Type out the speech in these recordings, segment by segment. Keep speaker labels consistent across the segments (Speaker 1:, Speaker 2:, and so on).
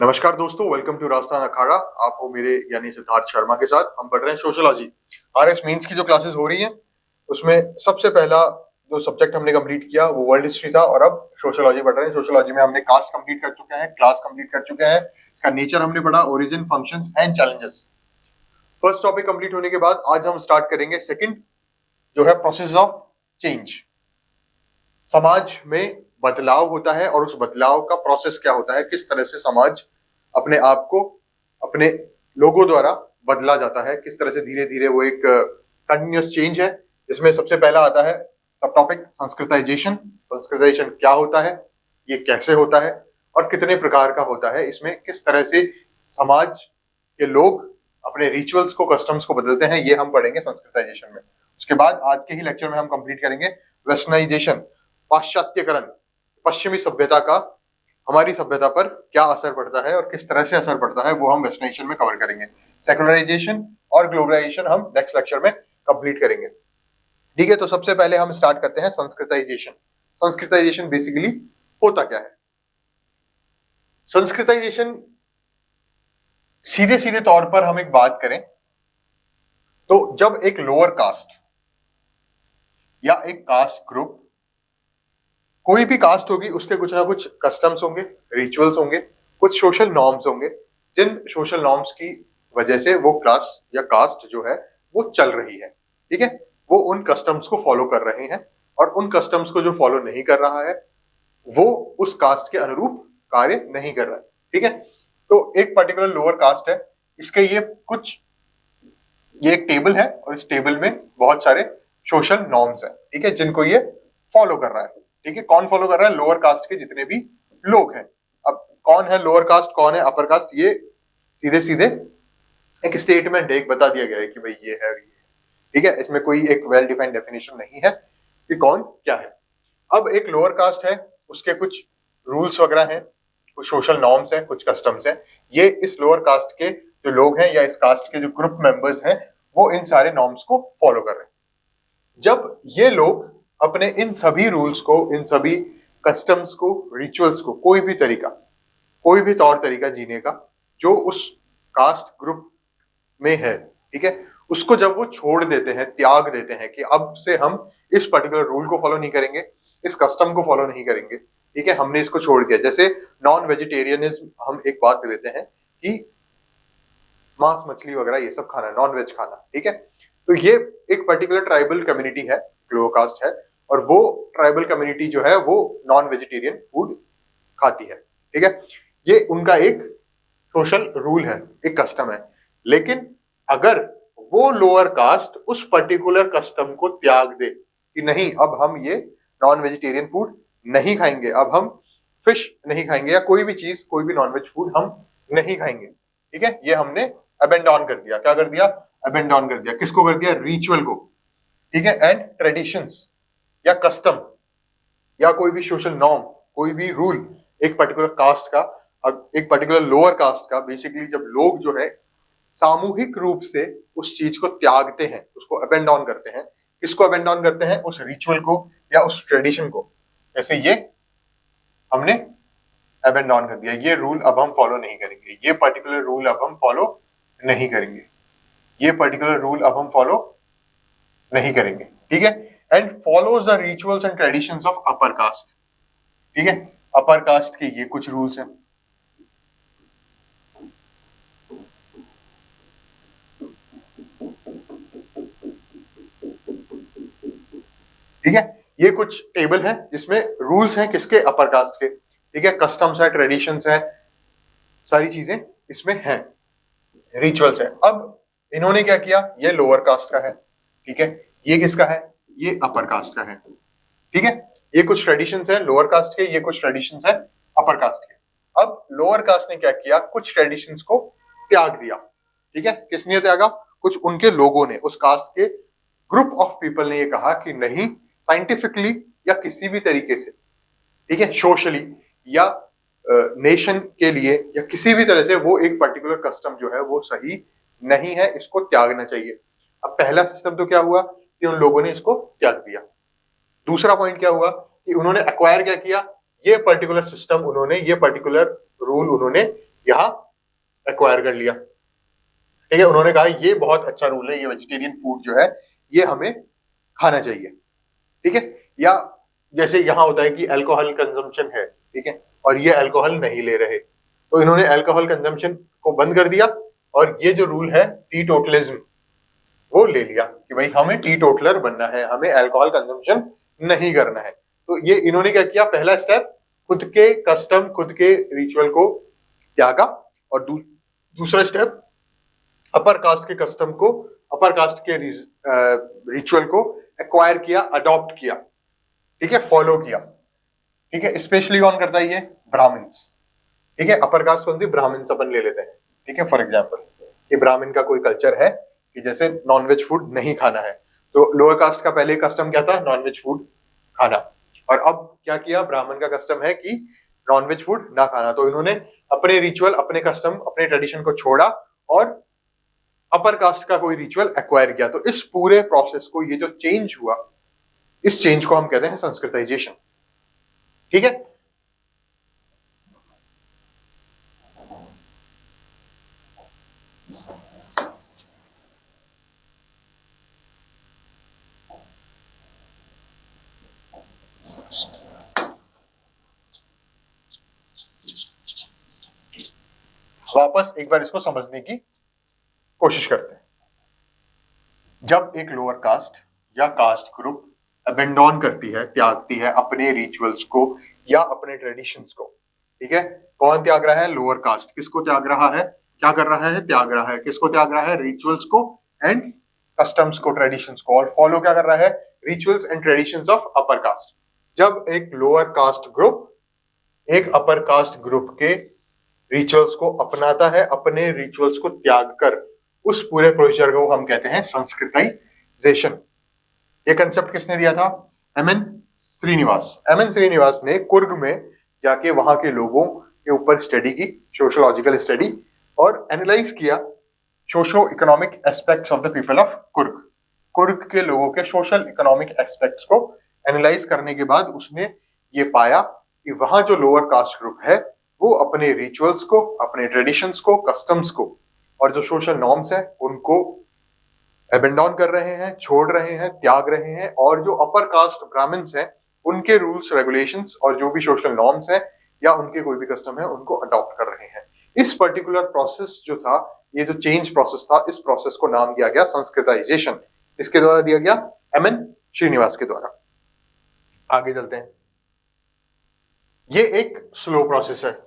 Speaker 1: नमस्कार दोस्तों, welcome to Rajasthan अखाड़ा। आप हो मेरे यानी सिद्धार्थ शर्मा के साथ। हम पढ़ रहे हैं सोशियोलॉजी। आरएस मींस की जो क्लासेस हो रही हैं उसमें सबसे पहला जो सब्जेक्ट हमने कंप्लीट किया वो वर्ल्ड हिस्ट्री था और अब सोशियोलॉजी पढ़ रहे हैं। सोशियोलॉजी में हमने कास्ट कंप्लीट कर चुके हैं, क्लास कंप्लीट कर चुके हैं, इसका नेचर हमने पढ़ा, origin, functions and challenges. First topic complete होने के बाद आज हम स्टार्ट करेंगे सेकंड, जो है प्रोसेस ऑफ चेंज। समाज में बदलाव होता है और उस बदलाव का प्रोसेस क्या होता है, किस तरह से समाज अपने आप को अपने लोगों द्वारा बदला जाता है, किस तरह से धीरे धीरे वो एक कंटिन्यूअस चेंज है। इसमें सबसे पहला आता है सब टॉपिक संस्कृताइजेशन। संस्कृताइजेशन क्या होता है, ये कैसे होता है और कितने प्रकार का होता है, इसमें किस तरह से समाज के लोग अपने रिचुअल्स को, कस्टम्स को बदलते हैं, ये हम पढ़ेंगे संस्कृताइजेशन में। उसके बाद आज के ही लेक्चर में हम कंप्लीट करेंगे वेस्टर्नाइजेशन, पाश्चात्यकरण, पश्चिमी सभ्यता का हमारी सभ्यता पर क्या असर पड़ता है और किस तरह से असर पड़ता है, वो हम वेस्टर्नाइजेशन में कवर करेंगे। सेकुलराइजेशन और ग्लोबलाइजेशन हम नेक्स्ट लेक्चर में कंप्लीट करेंगे। ठीक है, तो सबसे पहले हम स्टार्ट करते हैं संस्कृताइजेशन। संस्कृताइजेशन बेसिकली होता क्या है? संस्कृताइजेशन सीधे सीधे तौर पर हम एक बात करें तो जब एक लोअर कास्ट या एक कास्ट ग्रुप, कोई भी कास्ट होगी, उसके कुछ ना कुछ कस्टम्स होंगे, रिचुअल्स होंगे, कुछ सोशल नॉर्म्स होंगे, जिन सोशल नॉर्म्स की वजह से वो क्लास या कास्ट जो है वो चल रही है। ठीक है, वो उन कस्टम्स को फॉलो कर रहे हैं और उन कस्टम्स को जो फॉलो नहीं कर रहा है वो उस कास्ट के अनुरूप कार्य नहीं कर रहा है। ठीक है, तो एक पर्टिकुलर लोअर कास्ट है, इसके ये एक टेबल है और इस टेबल में बहुत सारे सोशल नॉर्म्स हैं। ठीक है, जिनको ये फॉलो कर रहा है। ठीक है, कौन फॉलो कर रहा है? लोअर कास्ट के जितने भी लोग हैं। अब कौन है लोअर कास्ट, कौन है अपर कास्ट, ये सीधे सीधे एक स्टेटमेंट है, एक बता दिया गया है कि भाई ये है और ये। ठीक है, इसमें कोई एक वेल डिफाइंड डेफिनेशन नहीं है कि कौन क्या है। अब एक लोअर कास्ट है, उसके कुछ रूल्स वगैरह हैं, कुछ सोशल नॉर्म्स हैं, कुछ कस्टम्स हैं। ये इस लोअर कास्ट के जो लोग हैं या इस कास्ट के जो ग्रुप मेंबर्स हैं वो इन सारे नॉर्म्स को फॉलो कर रहे हैं। जब ये लोग अपने इन सभी रूल्स को, इन सभी कस्टम्स को, रिचुअल्स को, कोई भी तरीका, कोई भी तौर तरीका जीने का जो उस कास्ट ग्रुप में है, ठीक है, उसको जब वो छोड़ देते हैं, त्याग देते हैं कि अब से हम इस पर्टिकुलर रूल को फॉलो नहीं करेंगे, इस कस्टम को फॉलो नहीं करेंगे, ठीक है, हमने इसको छोड़ दिया। जैसे नॉन वेजिटेरियनिज्म, हम एक बात लेते हैं कि मांस मछली वगैरह ये सब खाना, नॉन वेज खाना। ठीक है, तो ये एक पर्टिकुलर ट्राइबल कम्युनिटी है, लोअर कास्ट है, और वो ट्राइबल कम्युनिटी जो है वो नॉन वेजिटेरियन फूड खाती है। ठीक है, ये उनका एक सोशल रूल है, एक कस्टम है। लेकिन अगर वो लोअर कास्ट उस पर्टिकुलर कस्टम को त्याग दे कि नहीं, अब हम ये नॉन वेजिटेरियन फूड नहीं खाएंगे, अब हम फिश नहीं खाएंगे या कोई भी चीज, कोई भी नॉन वेज फूड हम नहीं खाएंगे, ठीक है, ये हमने अबेंडन कर दिया। क्या कर दिया? अबेंडन कर दिया। किसको कर दिया? रिचुअल को। ठीक है, एंड ट्रेडिशंस या कस्टम या कोई भी सोशल नॉर्म, कोई भी रूल एक पर्टिकुलर कास्ट का, एक पर्टिकुलर लोअर कास्ट का, बेसिकली जब लोग जो है सामूहिक रूप से उस चीज को त्यागते हैं, उसको अबेंडन करते हैं। किसको अबेंडन करते हैं? उस रिचुअल को या उस ट्रेडिशन को। जैसे ये हमने अबेंडन कर दिया, ये रूल अब हम फॉलो नहीं करेंगे, ये पर्टिकुलर रूल अब हम फॉलो नहीं करेंगे, ये पर्टिकुलर रूल अब हम फॉलो नहीं करेंगे। ठीक है, and follows the rituals and traditions of upper caste. ठीक है, अपर कास्ट के ये कुछ रूल्स हैं। ठीक है, ये कुछ टेबल है जिसमें रूल्स हैं किसके? अपर कास्ट के। ठीक है, कस्टम्स है, ट्रेडिशंस है, सारी चीजें इसमें हैं, रिचुअल्स है। अब इन्होंने क्या किया? ये लोअर कास्ट का है, ठीक है, ये किसका है? ये अपर कास्ट का है। ठीक है, ये कुछ ट्रेडिशंस है लोअर कास्ट के, ये कुछ ट्रेडिशंस है अपर कास्ट के। अब लोअर कास्ट ने क्या किया? कुछ ट्रेडिशंस को त्याग दिया। ठीक है, किसने त्यागा? कुछ उनके लोगों ने, उस कास्ट के ग्रुप ऑफ पीपल ने ये कहा कि नहीं, साइंटिफिकली या किसी भी तरीके से, ठीक है, सोशली या नेशन के लिए या किसी भी तरह से वो एक पर्टिकुलर कस्टम जो है वो सही नहीं है, इसको त्यागना चाहिए। अब पहला सिस्टम तो क्या हुआ कि उन लोगों ने इसको त्याग दिया। दूसरा पॉइंट क्या हुआ कि उन्होंने एक्वायर क्या किया? ये पर्टिकुलर सिस्टम उन्होंने, ये पर्टिकुलर रूल उन्होंने यहाँ एक्वायर कर लिया। ठीक है, उन्होंने कहा ये बहुत अच्छा रूल है, ये वेजिटेरियन फूड जो है ये हमें खाना चाहिए। ठीक है, या जैसे यहाँ होता है कि अल्कोहल कंजम्पशन है, ठीक है, और ये अल्कोहल नहीं ले रहे, तो इन्होंने अल्कोहल कंजम्पशन को बंद कर दिया और ये जो रूल है टी टोटलिज्म वो ले लिया कि भाई हमें टी टोटलर बनना है, हमें अल्कोहल कंजम्पशन नहीं करना है। तो ये इन्होंने क्या किया, पहला स्टेप खुद के कस्टम, खुद के रिचुअल को त्यागा, और दूसरा स्टेप अपर कास्ट के कस्टम को, अपर कास्ट के रिचुअल को एक्वायर किया, अडॉप्ट किया, ठीक है, फॉलो किया। ठीक है, स्पेशली कौन करता है ये, ब्राह्मण्स। ठीक है, अपर कास्ट कौन सी, ब्राह्मण्स अपन ले लेते हैं। ठीक है, फॉर एग्जांपल ये ब्राह्मण का कोई कल्चर है कि जैसे नॉनवेज फूड नहीं खाना है, तो लोअर कास्ट का पहले कस्टम क्या था, नॉनवेज फूड खाना, और अब क्या किया, ब्राह्मण का कस्टम है कि नॉनवेज फूड ना खाना। तो इन्होंने अपने रिचुअल, अपने कस्टम, अपने ट्रेडिशन को छोड़ा और अपर कास्ट का कोई रिचुअल एक्वायर किया। तो इस पूरे प्रोसेस को, ये जो चेंज हुआ, इस चेंज को हम कहते हैं संस्कृताइजेशन। ठीक है, वापस एक बार इसको समझने की कोशिश करते हैं। जब एक लोअर कास्ट या कास्ट ग्रुप अबेंडन करती है, त्यागती है अपने रिचुअल्स को या अपने ट्रेडिशंस को, ठीक है, कौन त्याग रहा है, लोअर कास्ट। किसको त्याग रहा है, क्या कर रहा है, त्याग रहा है, किसको त्याग रहा है, रिचुअल्स को एंड कस्टम्स को, ट्रेडिशंस को, और फॉलो क्या कर रहा है, rituals and traditions of upper caste. जब एक लोअर कास्ट ग्रुप एक अपर कास्ट ग्रुप के रिचुअल्स को अपनाता है, अपने रिचुअल्स को त्याग कर, उस पूरे प्रोसीजर को हम कहते हैं संस्कृताइजेशन। ये कंसेप्ट किसने दिया था, एमएन श्रीनिवास। एमएन श्रीनिवास ने कुर्ग में जाके वहां के लोगों के ऊपर स्टडी की, सोशियोलॉजिकल स्टडी, और एनालाइज किया socio economic aspects of the people of Coorg. Coorg के लोगों के सोशल इकोनॉमिक एस्पेक्ट्स को एनालाइज करने के बाद उसने ये पाया कि वहां जो लोअर कास्ट ग्रुप है वो अपने रिचुअल्स को, अपने ट्रेडिशंस को, कस्टम्स को और जो सोशल नॉर्म्स है उनको एबेंडन कर रहे हैं, छोड़ रहे हैं, त्याग रहे हैं, और जो अपर कास्ट ब्राह्मण्स हैं उनके रूल्स रेगुलेशंस और जो भी सोशल नॉर्म्स हैं या उनके कोई भी कस्टम है उनको अडॉप्ट कर रहे हैं। इस पर्टिकुलर प्रोसेस जो था, ये जो चेंज प्रोसेस था, इस प्रोसेस को नाम दिया गया संस्कृताइजेशन। इसके द्वारा दिया गया, एमएन श्रीनिवास के द्वारा। आगे चलते हैं। ये एक स्लो प्रोसेस है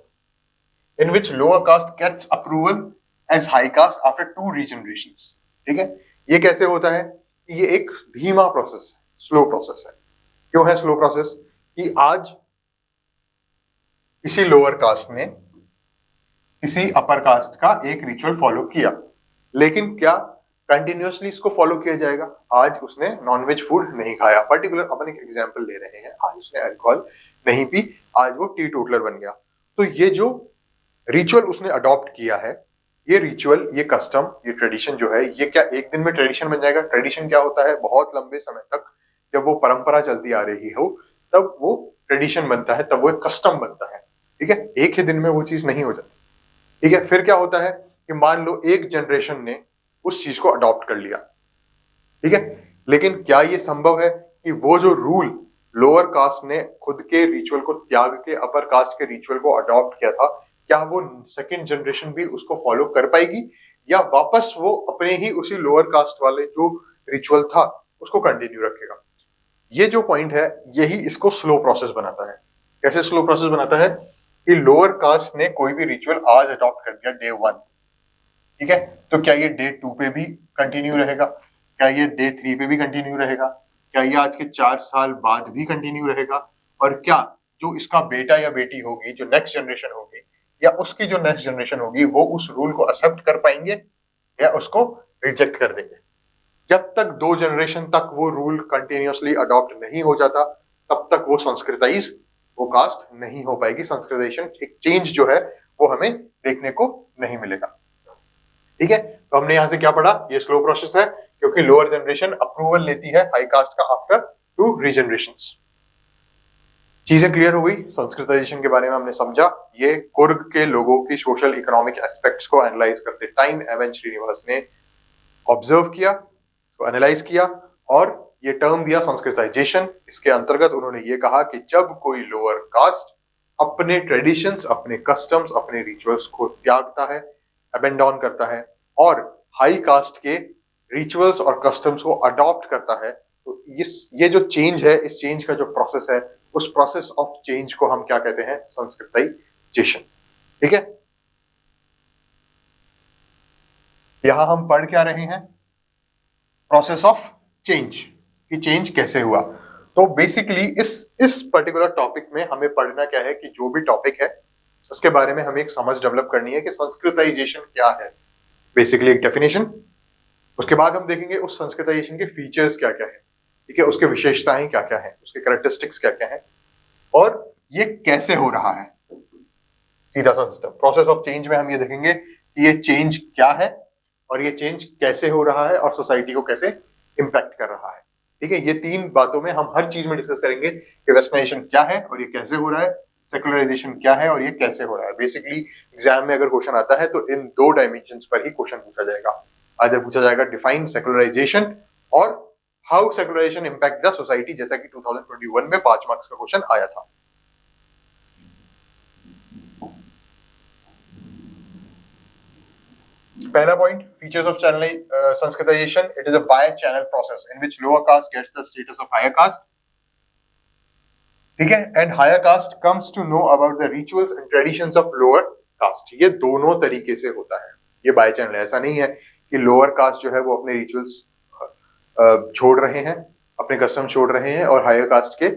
Speaker 1: in which lower caste gets approval as high caste after 2 regenerations। ठीक है, ये कैसे होता है, ये एक धीमा प्रोसेस है, स्लो प्रोसेस है। क्यों है स्लो प्रोसेस, कि आज किसी लोअर कास्ट ने किसी अपर कास्ट का एक रिचुअल फॉलो किया, लेकिन क्या कंटिन्यूअसली इसको फॉलो किया जाएगा। आज उसने नॉनवेज फूड नहीं खाया, पर्टिकुलर अपन एक एग्जांपल ले रहे हैं, आज उसने अल्कोहल नहीं पी, आज वो टी टोटलर बन गया। तो ये जो रिचुअल उसने अडॉप्ट किया है, ये रिचुअल, ये कस्टम, ये ट्रेडिशन जो है, ये क्या एक दिन में ट्रेडिशन बन जाएगा। ट्रेडिशन क्या होता है, बहुत लंबे समय तक जब वो परंपरा चलती आ रही हो तब वो ट्रेडिशन बनता है, तब वो एक कस्टम बनता है। ठीक है, एक ही दिन में वो चीज नहीं हो जाती। ठीक है, फिर क्या होता है कि मान लो एक जनरेशन ने उस चीज को अडॉप्ट कर लिया, ठीक है, लेकिन क्या ये संभव है कि वो जो रूल लोअर कास्ट ने खुद के रिचुअल को त्याग के अपर कास्ट के रिचुअल को अडॉप्ट किया था, क्या वो सेकंड जनरेशन भी उसको फॉलो कर पाएगी, या वापस वो अपने ही उसी लोअर कास्ट वाले जो रिचुअल था उसको कंटिन्यू रखेगा। ये जो पॉइंट है यही इसको स्लो प्रोसेस बनाता है। कैसे स्लो प्रोसेस बनाता है, कि लोअर कास्ट ने कोई भी रिचुअल आज अडॉप्ट कर दिया डे 1, ठीक है, तो क्या ये डे 2 पे भी कंटिन्यू रहेगा, क्या ये डे 3 पे भी कंटिन्यू रहेगा, क्या ये आज के 4 साल बाद भी कंटिन्यू रहेगा, और क्या जो इसका बेटा या बेटी होगी, जो नेक्स्ट जनरेशन होगी या उसकी जो नेक्स्ट जनरेशन होगी, वो उस रूल को एक्सेप्ट कर पाएंगे या उसको रिजेक्ट कर देंगे। जब तक 2 जनरेशन तक वो रूल कंटिन्यूअसली अडॉप्ट नहीं हो जाता तब तक वो संस्कृताइज, वो कास्ट नहीं हो पाएगी। संस्कृताइजेशन, एक चेंज जो है वो हमें देखने को नहीं मिलेगा। ठीक है, तो हमने यहां से क्या पढ़ा, ये स्लो प्रोसेस है क्योंकि लोअर जनरेशन अप्रूवल लेती है हाई कास्ट का आफ्टर 2 रीजनरेशंस। चीजें क्लियर हो गई। संस्कृताइजेशन के बारे में हमने समझा। ये कुर्ग के लोगों की सोशल इकोनॉमिक एस्पेक्ट्स को एनालाइज करते टाइम एम एन श्रीनिवास ने ऑब्जर्व किया, तो एनालाइज किया और ये टर्म दिया संस्कृताइजेशन। इसके अंतर्गत उन्होंने ये कहा कि जब कोई लोअर कास्ट अपने ट्रेडिशंस, अपने कस्टम्स, अपने रिचुअल्स को त्यागता है, अबेंडन करता है और हाई कास्ट के रिचुअल्स और कस्टम्स को अडॉप्ट करता है, तो ये जो चेंज है, इस चेंज का जो प्रोसेस है, उस प्रोसेस ऑफ चेंज को हम क्या कहते हैं? संस्कृताइजेशन। ठीक है, यहां हम पढ़ क्या रहे हैं? प्रोसेस ऑफ चेंज, कि चेंज कैसे हुआ। तो बेसिकली इस पर्टिकुलर टॉपिक में हमें पढ़ना क्या है कि जो भी टॉपिक है उसके बारे में हमें एक समझ डेवलप करनी है कि संस्कृताइजेशन क्या है। बेसिकली एक डेफिनेशन, उसके बाद हम देखेंगे उस संस्कृताइजेशन के फीचर्स क्या क्या है, ठीक है, उसके विशेषताएं क्या क्या है, उसके कैरेक्टरिस्टिक्स क्या क्या है और ये कैसे हो रहा है। सीधा सा सिस्टम। प्रोसेस ऑफ चेंज में हम ये देखेंगे कि ये चेंज क्या है और ये चेंज कैसे हो रहा है और सोसाइटी को कैसे इंपैक्ट कर रहा है। ठीक है, ये तीन बातों में हम हर चीज में डिस्कस करेंगे कि वेस्टर्नाइजेशन क्या है और ये कैसे हो रहा है, सेकुलराइजेशन क्या है और ये कैसे हो रहा है। बेसिकली एग्जाम में अगर क्वेश्चन आता है तो इन दो डायमेंशंस पर ही क्वेश्चन पूछा जाएगा। आइदर पूछा जाएगा डिफाइन सेकुलराइजेशन और how secularisation impact the society, जैसा कि 2021 में 5 मार्क्स का क्वेश्चन आया था। पहला point, features of channel Sanskritisation. It is a bi channel process in which lower caste gets the status of higher caste. ठीक है, and higher caste comes to know about the rituals and traditions of lower caste. ये दोनों तरीके से होता है, ये bye channel. ऐसा नहीं है कि लोअर कास्ट जो है वो अपने रिचुअल्स छोड़ रहे हैं, अपने कस्टम छोड़ रहे हैं और हायर कास्ट के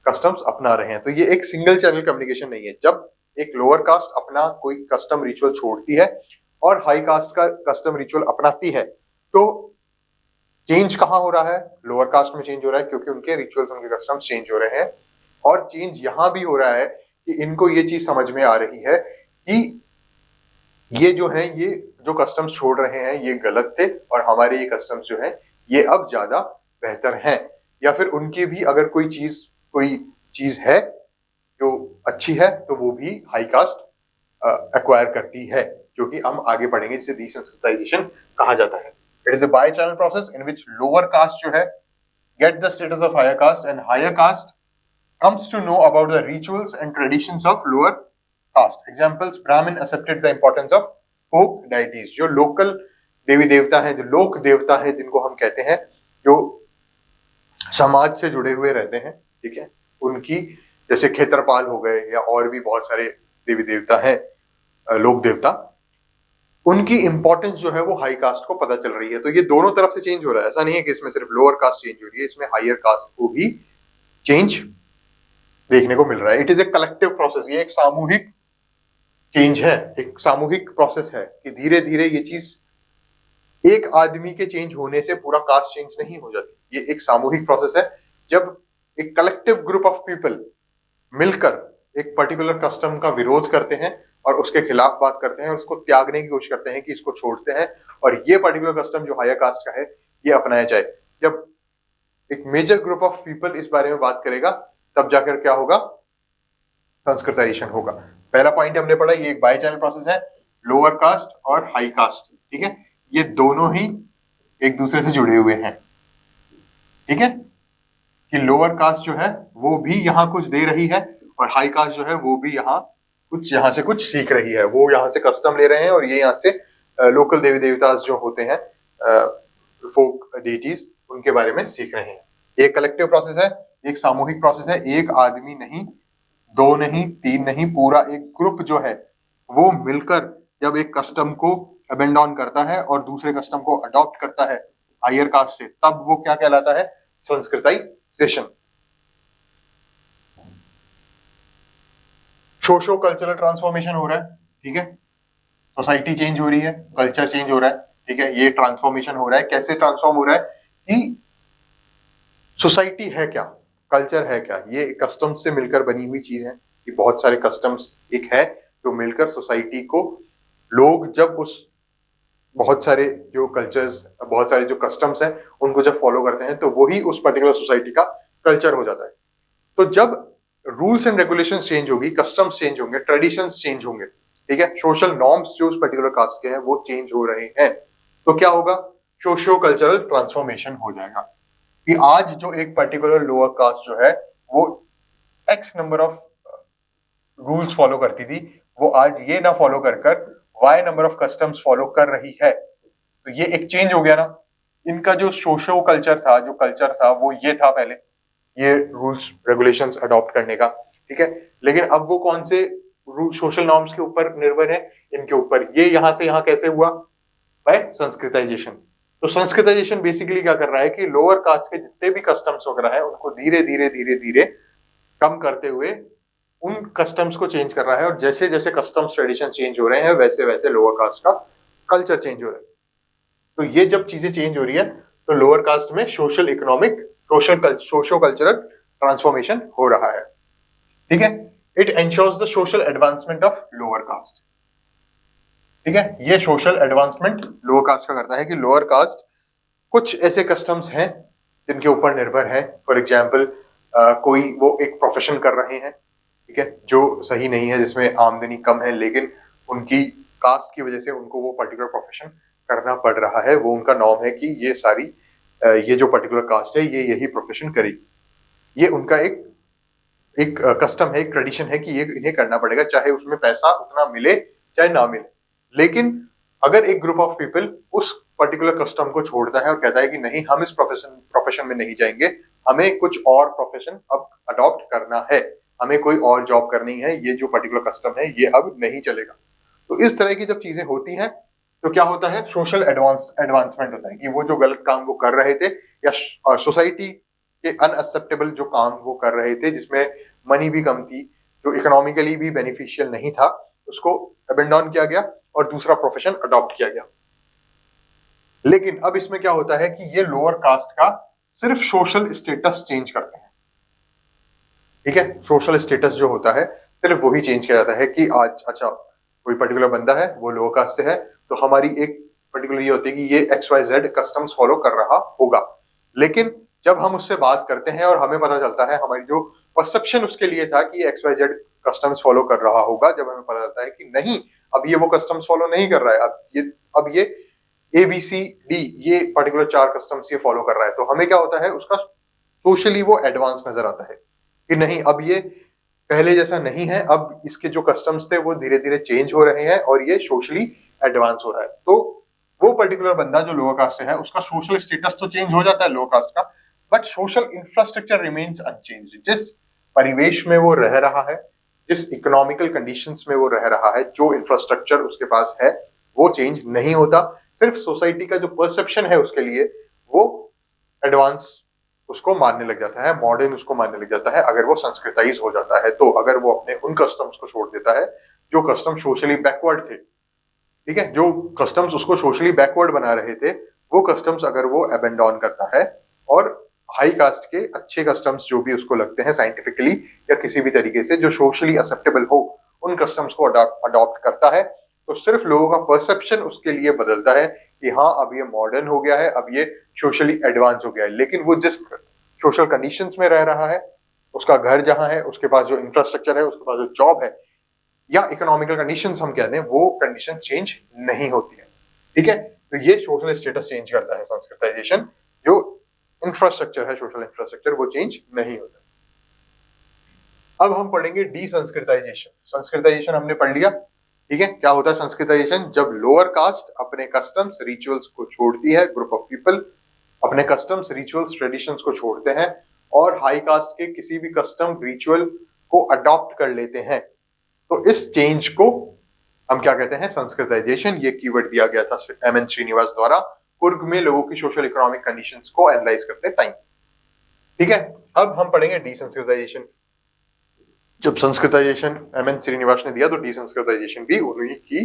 Speaker 1: कस्टम्स अपना रहे हैं। तो ये एक सिंगल चैनल कम्युनिकेशन नहीं है। जब एक लोअर कास्ट अपना कोई कस्टम रिचुअल छोड़ती है और हाई कास्ट का कस्टम रिचुअल अपनाती है, तो चेंज कहां हो रहा है? लोअर कास्ट में चेंज हो रहा है, क्योंकि उनके रिचुअल्स, उनके कस्टम्स चेंज हो रहे हैं। और चेंज यहां भी हो रहा है कि इनको ये चीज समझ में आ रही है कि ये जो है, ये जो कस्टम्स छोड़ रहे हैं ये गलत थे और हमारे ये कस्टम्स जो है ये अब ज्यादा बेहतर हैं। या फिर उनकी भी अगर कोई चीज है जो अच्छी है तो वो भी हाई कास्ट एक्वायर करती है, जो कि हम आगे पढ़ेंगे, जिसे डिसेंसिटाइजेशन कहा जाता है। It is a bi channel process in which lower caste जो है get the status of higher caste and higher caste comes to know about the rituals and traditions of lower caste. Examples: Brahmin accepted the importance of folk deities. जो local देवी देवता हैं, जो लोक देवता है, जिनको हम कहते हैं, जो समाज से जुड़े हुए रहते हैं, ठीक है, उनकी, जैसे खेतरपाल हो गए या और भी बहुत सारे देवी देवता हैं, लोक देवता, उनकी इंपॉर्टेंस जो है वो हाई कास्ट को पता चल रही है। तो ये दोनों तरफ से चेंज हो रहा है। ऐसा नहीं है कि इसमें सिर्फ लोअर कास्ट चेंज हो रही है, इसमें हायर कास्ट को भी चेंज देखने को मिल रहा है। It is a collective process. ये एक सामूहिक चेंज है, एक सामूहिक प्रोसेस है कि धीरे धीरे ये चीज, एक आदमी के चेंज होने से पूरा कास्ट चेंज नहीं हो जाती। ये एक सामूहिक प्रोसेस है। जब एक कलेक्टिव ग्रुप ऑफ पीपल मिलकर एक पर्टिकुलर कस्टम का विरोध करते हैं और उसके खिलाफ बात करते हैं, उसको त्यागने की कोशिश करते हैं कि इसको छोड़ते हैं और ये पर्टिकुलर कस्टम जो हायर कास्ट का है ये अपनाया जाए। जब एक मेजर ग्रुप ऑफ पीपल इस बारे में बात करेगा, तब जाकर क्या होगा? संस्कृताइजेशन होगा। पहला पॉइंट हमने पढ़ा, ये एक बाय चैनल प्रोसेस है, लोअर कास्ट और हाई कास्ट, ठीक है, ये दोनों ही एक दूसरे से जुड़े हुए हैं। ठीक है, कि लोअर कास्ट जो है वो भी यहाँ कुछ दे रही है और हाई कास्ट जो है वो भी यहाँ से कुछ सीख रही है। वो यहाँ से कस्टम ले रहे हैं और ये यहाँ से लोकल देवी देवता जो होते हैं, फोक डीटीज, उनके बारे में सीख रहे हैं। एक कलेक्टिव प्रोसेस है, एक सामूहिक प्रोसेस है। एक आदमी नहीं, दो नहीं, तीन नहीं, पूरा एक ग्रुप जो है वो मिलकर जब एक कस्टम को अबेंडन करता है और दूसरे कस्टम को अडॉप्ट करता है हायर कास्ट से, तब वो क्या कहलाता है? संस्कृताइजेशन। सोशो कल्चरल ट्रांसफॉर्मेशन हो रहा है, ठीक है, सोसाइटी चेंज हो रही है, कल्चर चेंज हो रहा है, ठीक है, ये ट्रांसफॉर्मेशन हो रहा है। कैसे ट्रांसफॉर्म हो रहा है? कि सोसाइटी है क्या, कल्चर है क्या, ये कस्टम्स से मिलकर बनी हुई चीज है। कि बहुत सारे कस्टम्स एक है जो मिलकर सोसाइटी को, लोग जब उस बहुत सारे जो कल्चर्स, बहुत सारे जो कस्टम्स हैं उनको जब फॉलो करते हैं तो वही उस पर्टिकुलर सोसाइटी का कल्चर हो जाता है। तो जब रूल्स एंड रेगुलेशंस चेंज होगी, कस्टम्स चेंज होंगे, ट्रेडिशंस चेंज होंगे, ठीक है, सोशल नॉर्म्स जो उस पर्टिकुलर कास्ट के हैं वो चेंज हो रहे हैं, तो क्या होगा, सोशियो कल्चरल ट्रांसफॉर्मेशन हो जाएगा कि आज जो एक पर्टिकुलर लोअर कास्ट जो है वो X number of rules follow करती थी, वो आज ये ना फॉलो कर कर Y number of customs follow कर रही है, तो ये एक चेंज हो गया ना। इनका जो सोशो कल्चर था, जो कल्चर था वो ये था पहले, ये रूल्स रेगुलेशंस अडॉप्ट करने का, ठीक है, लेकिन अब वो कौन से सोशल नॉर्म्स के ऊपर निर्भर है, इनके ऊपर। ये यहां से यहां कैसे हुआ, बाय संस्कृताइजेशन। तो संस्कृताइजेशन बेसिकली क्या कर रहा है कि लोअर कास्ट के जितने भी कस्टम्स वगैरह है उनको धीरे धीरे धीरे धीरे कम करते हुए उन कस्टम्स को चेंज कर रहा है, और जैसे जैसे कस्टम्स ट्रेडिशन चेंज हो रहे हैं वैसे वैसे लोअर कास्ट का कल्चर चेंज हो रहा है। तो ये जब चीजें चेंज हो रही है तो लोअर कास्ट में social economic socio cultural transformation हो रहा है, ठीक है। It ensures the social advancement of lower cast, ठीक है। ये सोशल एडवांसमेंट लोअर कास्ट का करता है कि लोअर कास्ट कुछ ऐसे कस्टम्स हैं जिनके ऊपर निर्भर है। फॉर एग्जाम्पल कोई वो एक प्रोफेशन कर रहे हैं, ठीक है, जो सही नहीं है, जिसमें आमदनी कम है, लेकिन उनकी कास्ट की वजह से उनको वो पर्टिकुलर प्रोफेशन करना पड़ रहा है, वो उनका नॉर्म है कि ये सारी ये जो पर्टिकुलर कास्ट है ये यही प्रोफेशन करेगी। ये उनका एक कस्टम है, एक ट्रेडिशन है कि ये इन्हें करना पड़ेगा, चाहे उसमें पैसा उतना मिले चाहे ना मिले। लेकिन अगर एक ग्रुप ऑफ पीपल उस पर्टिकुलर कस्टम को छोड़ता है और कहता है कि नहीं, हम इस प्रोफेशन में नहीं जाएंगे, हमें कुछ और प्रोफेशन अब अडॉप्ट करना है, हमें कोई और जॉब करनी है, ये जो पर्टिकुलर कस्टम है ये अब नहीं चलेगा। तो इस तरह की जब चीजें होती हैं तो क्या होता है, सोशल एडवांसमेंट होता है कि वो जो गलत काम वो कर रहे थे या सोसाइटी के अनएक्सेप्टेबल जो काम वो कर रहे थे, जिसमें मनी भी कम थी, जो इकोनॉमिकली भी बेनिफिशियल नहीं था, उसको अबेंडन किया गया और दूसरा प्रोफेशन अडॉप्ट किया गया। लेकिन अब इसमें क्या होता है कि ये लोअर कास्ट का सिर्फ सोशल स्टेटस चेंज करते हैं, ठीक है। सोशल स्टेटस जो होता है सिर्फ वही चेंज किया जाता है कि आज अच्छा कोई पर्टिकुलर बंदा है वो लोअर कास्ट से है, तो हमारी एक पर्टिकुलर ये होती है कि ये XYZ कस्टम्स फॉलो कर रहा होगा। लेकिन जब हम उससे बात करते हैं और हमें पता चलता है, हमारी जो परसेप्शन उसके लिए था कि XYZ कस्टम्स फॉलो कर रहा होगा, जब हमें पता चलता है कि नहीं, अब ये वो कस्टम्स फॉलो नहीं कर रहा है, अब ये ABCD ये पर्टिकुलर 4 कस्टम्स ये फॉलो कर रहा है, तो हमें क्या होता है, उसका सोशली वो एडवांस नजर आता है कि नहीं, अब ये पहले जैसा नहीं है, अब इसके जो कस्टम्स थे वो धीरे धीरे चेंज हो रहे हैं और ये सोशली एडवांस हो रहा है। तो वो पर्टिकुलर बंदा जो लोअर कास्ट से है उसका सोशल स्टेटस तो चेंज हो जाता है लोअर कास्ट का, but social infrastructure remains unchanged. जिस परिवेश में वो रह रहा है, जिस इकोनॉमिकल कंडीशंस में वो रह रहा है, जो इंफ्रास्ट्रक्चर उसके पास है वो चेंज नहीं होता। सिर्फ सोसाइटी का जो परसेप्शन है उसके लिए वो एडवांस उसको मानने लग जाता है, मॉडर्न उसको मानने लग जाता है, अगर वो संस्कृताइज हो जाता है। तो अगर वो अपने उन कस्टम्स को छोड़ देता है जो कस्टम सोशली बैकवर्ड थे, ठीक है, जो कस्टम्स उसको सोशली बैकवर्ड बना रहे थे, वो कस्टम्स अगर वो अबेंडन करता है और हाई कास्ट के अच्छे कस्टम्स जो भी उसको लगते हैं साइंटिफिकली या किसी भी तरीके से जो सोशली एक्सेप्टेबल हो, उन कस्टम्स को अडॉप्ट करता है, तो सिर्फ लोगों का परसेप्शन उसके लिए बदलता है कि हाँ अब ये मॉडर्न हो गया है, अब ये सोशली एडवांस हो गया है। लेकिन वो जिस सोशल कंडीशंस में रह रहा है, उसका घर जहां है, उसके पास जो इंफ्रास्ट्रक्चर है, उसके पास जो जॉब है या इकोनॉमिकल कंडीशंस हम कहते हैं, वो कंडीशन चेंज नहीं होती है, ठीक है। तो ये सोशल स्टेटस चेंज करता है संस्कृताइजेशन, जो इंफ्रास्ट्रक्चर है, सोशल इंफ्रास्ट्रक्चर, वो चेंज नहीं होता। अब हम पढ़ेंगे डीसंस्कृताइजेशन। संस्कृताइजेशन हमने पढ़ लिया, ठीक है। क्या होता है संस्कृताइजेशन, जब लोअर कास्ट अपने कस्टम्स रिचुअल्स को छोड़ती है, ग्रुप ऑफ पीपल अपने कस्टम्स रिचुअल्स ट्रेडिशंस को छोड़ते हैं और हाई कास्ट के किसी भी कस्टम रिचुअल को अडॉप्ट कर लेते हैं, तो इस चेंज को हम क्या कहते हैं, संस्कृताइजेशन। ये कीवर्ड दिया गया था MN श्रीनिवास द्वारा कुर्ग में लोगों की सोशल इकोनॉमिक कंडीशंस को एनालाइज करते टाइम, ठीक है। अब हम पढ़ेंगे डीसंस्कृताइजेशन। जब संस्कृताइजेशन MN श्रीनिवास ने दिया तो डीसंस्कृताइजेशन भी उन्हीं की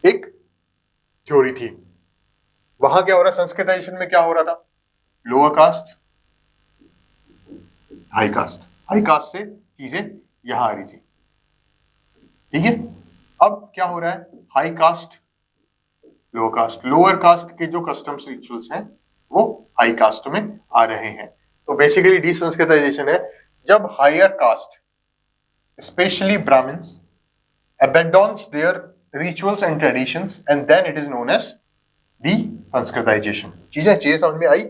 Speaker 1: एक थ्योरी थी। वहां क्या हो रहा है, संस्कृताइजेशन में क्या हो रहा था, lower caste high cast, high cast से चीजें यहां आ रही थी, ठीक है। अब क्या हो रहा है, high caste lower caste, lower caste के जो कस्टम्स रिचुअल्स हैं वो हाई कास्ट में आ रहे हैं। तो बेसिकली डीसंस्कृताइजेशन है जब higher caste specially Brahmins abandons their rituals and traditions and then it is known as de-संस्कृताइजेशन। चीजें समझ में आई?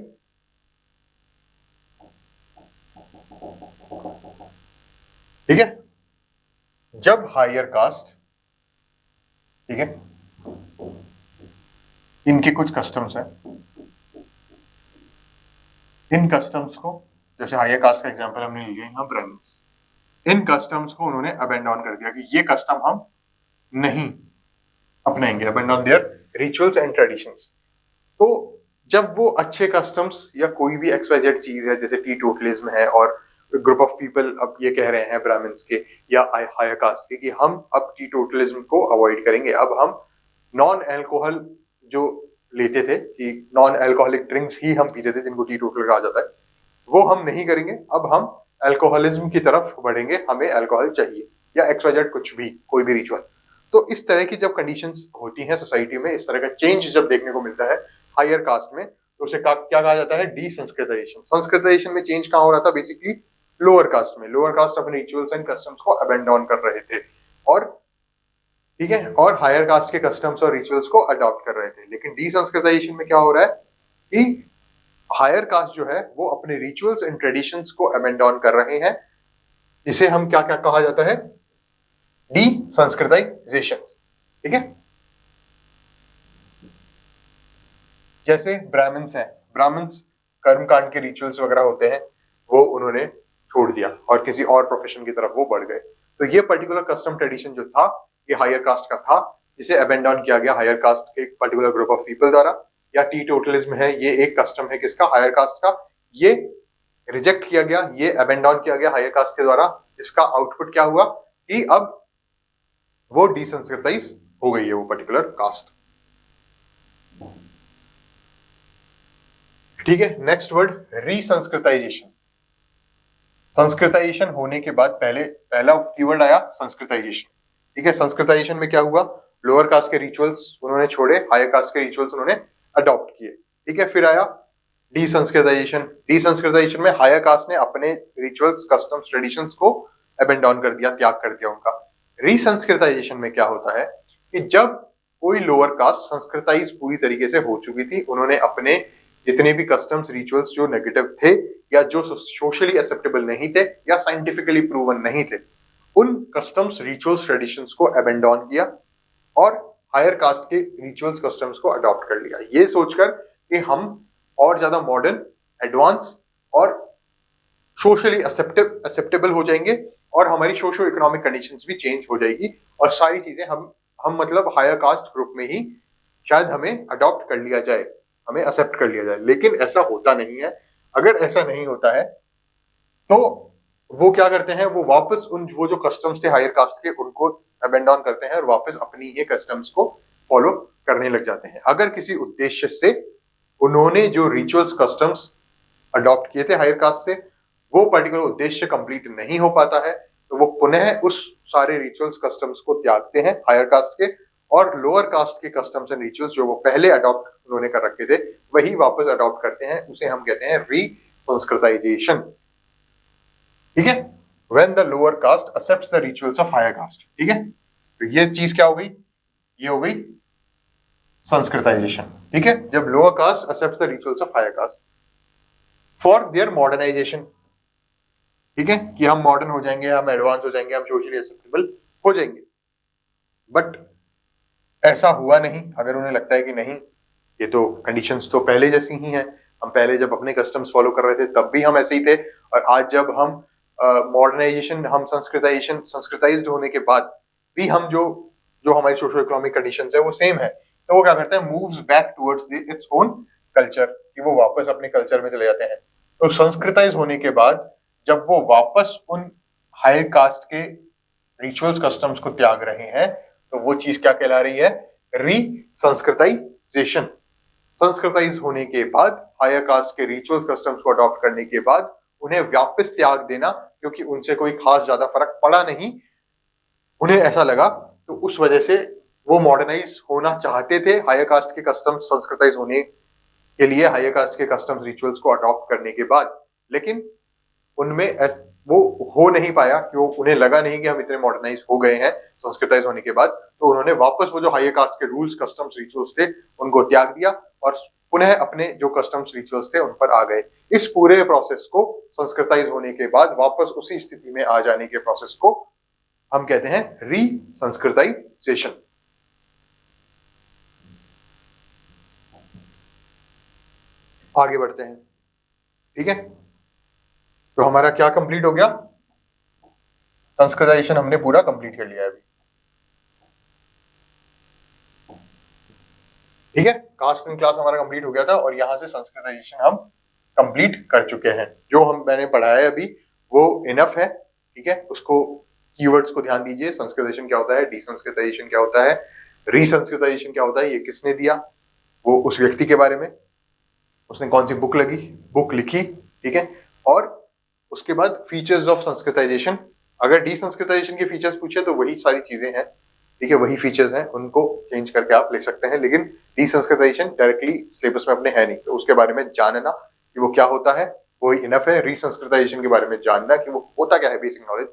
Speaker 1: ठीक है, जब हायर कास्ट, ठीक है, इनके कुछ कस्टम्स हैं, इन कस्टम्स को, जैसे हायर कास्ट का एग्जांपल हमने लिया यहाँ ब्राह्मण्स, इन कस्टम्स को उन्होंने अबेंडन कर दिया कि ये कस्टम हम नहीं अपनाएंगे, abandon their rituals and traditions. तो जब वो अच्छे कस्टम्स या कोई भी XYZ चीज है, जैसे टीटोटलिज्म है और ग्रुप ऑफ पीपल अब ये कह रहे हैं ब्राह्मण्स के या हायर कास्ट के कि हम अब टीटोटलिज्म को अवॉइड करेंगे, अब हम नॉन अल्कोहल जो लेते थे कि नॉन अल्कोहलिक ड्रिंक्स ही हम पीते थे जिनको टीटोटल कहा जाता है, वो हम नहीं करेंगे, अब हम अल्कोहलिज्म की तरफ बढ़ेंगे, हमें अल्कोहल चाहिए या XYZ कुछ भी, कोई भी रिचुअल। तो इस तरह की जब कंडीशंस होती हैं सोसाइटी में, इस तरह का चेंज जब देखने को मिलता है हायर कास्ट में, तो उसे क्या कहा जाता है? डी-संस्कृताइजेशन। संस्कृताइजेशन में चेंज कहां हो रहा था? बेसिकली लोअर कास्ट में। लोअर कास्ट अपने रिचुअल्स एंड कस्टम्स को अबेंडन कर रहे थे और ठीक है, और हायर कास्ट के कस्टम्स और रिचुअल्स को अडॉप्ट कर रहे थे। लेकिन डी-संस्कृताइजेशन में क्या हो रहा है कि हायर कास्ट जो है वो अपने रिचुअल्स एंड ट्रेडिशंस को अबेंडन कर रहे हैं, जिसे हम क्या क्या कहा जाता है? डी-संस्कृताइजेशन। ठीक है, जैसे ब्राह्मण्स हैं, ब्राह्मण्स कर्मकांड के रिचुअल्स वगैरह होते हैं, वो उन्होंने छोड़ दिया और किसी और प्रोफेशन की तरफ वो बढ़ गए। तो ये पर्टिकुलर कस्टम ट्रेडिशन जो था ये हायर कास्ट का था, जिसे अबेंडन किया गया हायर कास्ट के एक पर्टिकुलर ग्रुप ऑफ पीपल द्वारा। या टीटोटलिज्म है, ये एक कस्टम है किसका? हायर कास्ट का। ये रिजेक्ट किया गया, ये अबेंडन किया गया हायर कास्ट के द्वारा। इसका आउटपुट क्या हुआ कि अब वो डिसंस्कृताइज हो गई है वो पर्टिकुलर कास्ट। ठीक है, नेक्स्ट वर्ड रीसंस्कृताइजेशन। संस्कृताइजेशन होने के बाद पहला कीवर्ड आया संस्कृताइजेशन। ठीक है, संस्कृताइजेशन में क्या हुआ? लोअर कास्ट के रिचुअल्स उन्होंने छोड़े, हायर कास्ट के रिचुअल्स उन्होंने अडॉप्ट किए। ठीक है, फिर आया डिसंस्कृताइजेशन। डिसंस्कृताइजेशन में हायर कास्ट ने अपने रिचुअल्स, कस्टम्स, ट्रेडिशंस को अबेंडन कर दिया, त्याग कर दिया उनका। रीसंस्कृताइजेशन में क्या होता है कि जब कोई लोअर कास्ट संस्कृताइज पूरी तरीके से हो चुकी थी, उन्होंने अपने जितने भी कस्टम्स, रिचुअल्स जो नेगेटिव थे या जो सोशली एक्सेप्टेबल नहीं थे या साइंटिफिकली प्रूवन नहीं थे, उन कस्टम्स, रिचुअल्स, ट्रेडिशंस को अबेंडन किया और हायर कास्ट के रिचुअल्स, कस्टम्स को अडॉप्ट कर लिया, ये सोचकर कि हम और ज्यादा मॉडर्न, एडवांस और सोशली एक्सेप्टेबल हो जाएंगे और हमारी सोशो इकोनॉमिक कंडीशंस भी चेंज हो जाएगी और सारी चीजें हम मतलब हायर कास्ट ग्रुप में ही शायद हमें अडॉप्ट कर लिया जाए, हमें एक्सेप्ट कर लिया जाए। लेकिन ऐसा होता नहीं है। अगर ऐसा नहीं होता है तो वो क्या करते हैं? वो वापस वो जो कस्टम्स थे हायर कास्ट के, उनको अबेंडन करते हैं और वापस अपनी ही कस्टम्स को फॉलो करने लग जाते हैं। अगर किसी उद्देश्य से उन्होंने जो रिचुअल्स, कस्टम्स अडॉप्ट किए थे हायर कास्ट से, वो पर्टिकुलर उद्देश्य कंप्लीट नहीं हो पाता है, तो वो पुनः उस सारे रिचुअल्स, कस्टम्स को त्यागते हैं हायर कास्ट के और लोअर कास्ट के कस्टम्स एंड रिचुअल्स जो वो पहले अडॉप्ट उन्होंने कर रखे थे वही वापस अडॉप्ट करते हैं। उसे हम कहते हैं रीसंस्कृताइजेशन। ठीक है, when the lower caste accepts the rituals of higher caste. ठीक है, तो ये चीज क्या हो गई? ये हो गई संस्कृताइजेशन। ठीक है, जब lower caste accepts the rituals of higher caste for their modernisation. ठीक है, कि हम मॉडर्न हो जाएंगे, हम एडवांस हो जाएंगे, हम सोशली एक्सेप्टेबल हो जाएंगे। बट ऐसा हुआ नहीं। अगर उन्हें लगता है कि नहीं, ये तो कंडीशंस तो पहले जैसी ही हैं, हम पहले जब अपने कस्टम्स फॉलो कर रहे थे तब भी हम ऐसे ही थे, और आज जब हम मॉडर्नाइजेशन, हम संस्कृताइज्ड होने के बाद भी हम जो हमारी सोशो इकोनॉमिक कंडीशंस है वो सेम है, तो वो क्या करते हैं? Moves back towards its own culture, कि वो वापस अपने कल्चर में चले जाते हैं। तो संस्कृताइज होने के बाद जब वो वापस उन हायर कास्ट के रिचुअल्स, कस्टम्स को त्याग रहे हैं, तो वो चीज क्या कहला रही है? रीसंस्कृताइजेशन। संस्कृताइज होने के बाद, हायर कास्ट के रिचुअल्स, कस्टम्स को अडॉप्ट करने के बाद उन्हें वापस त्याग देना, क्योंकि उनसे कोई खास ज्यादा फर्क पड़ा नहीं, उन्हें ऐसा लगा, तो उस वजह से वो मॉडर्नाइज होना चाहते थे। हायर कास्ट के कस्टम्स संस्कृताइज होने के लिए, हायर कास्ट के कस्टम्स, रिचुअल्स को अडॉप्ट करने के बाद, लेकिन उनमें वो हो नहीं पाया, कि वो उन्हें लगा नहीं कि हम इतने मॉडर्नाइज हो गए हैं संस्कृताइज होने के बाद, तो उन्होंने वापस वो जो हायर कास्ट के रूल्स कस्टम्स रिचुअल्स थे उनको त्याग दिया और पुनः अपने जो कस्टम्स रिचुअल्स थे उन पर आ गए। इस पूरे प्रोसेस को संस्कृताइज होने के बाद वापस उसी स्थिति में आ जाने के प्रोसेस को हम कहते हैं री संस्कृताइजेशन। आगे बढ़ते हैं, ठीक है। तो हमारा क्या कंप्लीट हो गया, संस्कृताइजेशन हमने पूरा कंप्लीट कर लिया है अभी, ठीक है। कास्ट एंड क्लास हमारा कंप्लीट हो गया था और यहां से संस्कृताइजेशन हम कंप्लीट कर चुके हैं। जो मैंने पढ़ाया है अभी वो इनफ है, ठीक है। उसको कीवर्ड्स को ध्यान दीजिए, संस्कृताइजेशन क्या होता है, डिसंस्कृताइजेशन क्या होता है, रीसंस्कृताइजेशन क्या होता है, ये किसने दिया, वो उस व्यक्ति के बारे में, उसने कौन सी बुक लिखी, ठीक है। और उसके बाद फीचर्स ऑफ संस्कृताइजेशन, अगर डिसंस्कृताइजेशन के फीचर्स पूछे तो वही सारी चीजें हैं, ठीक है, वही फीचर्स हैं, उनको चेंज करके आप लिख सकते हैं, लेकिन डिसंस्कृताइजेशन डायरेक्टली सिलेबस में अपने है नहीं, तो उसके बारे में जानना कि वो क्या होता है वो इनफ है। रीसंस्कृताइजेशन के बारे में जानना कि वो होता क्या है, बेसिक नॉलेज,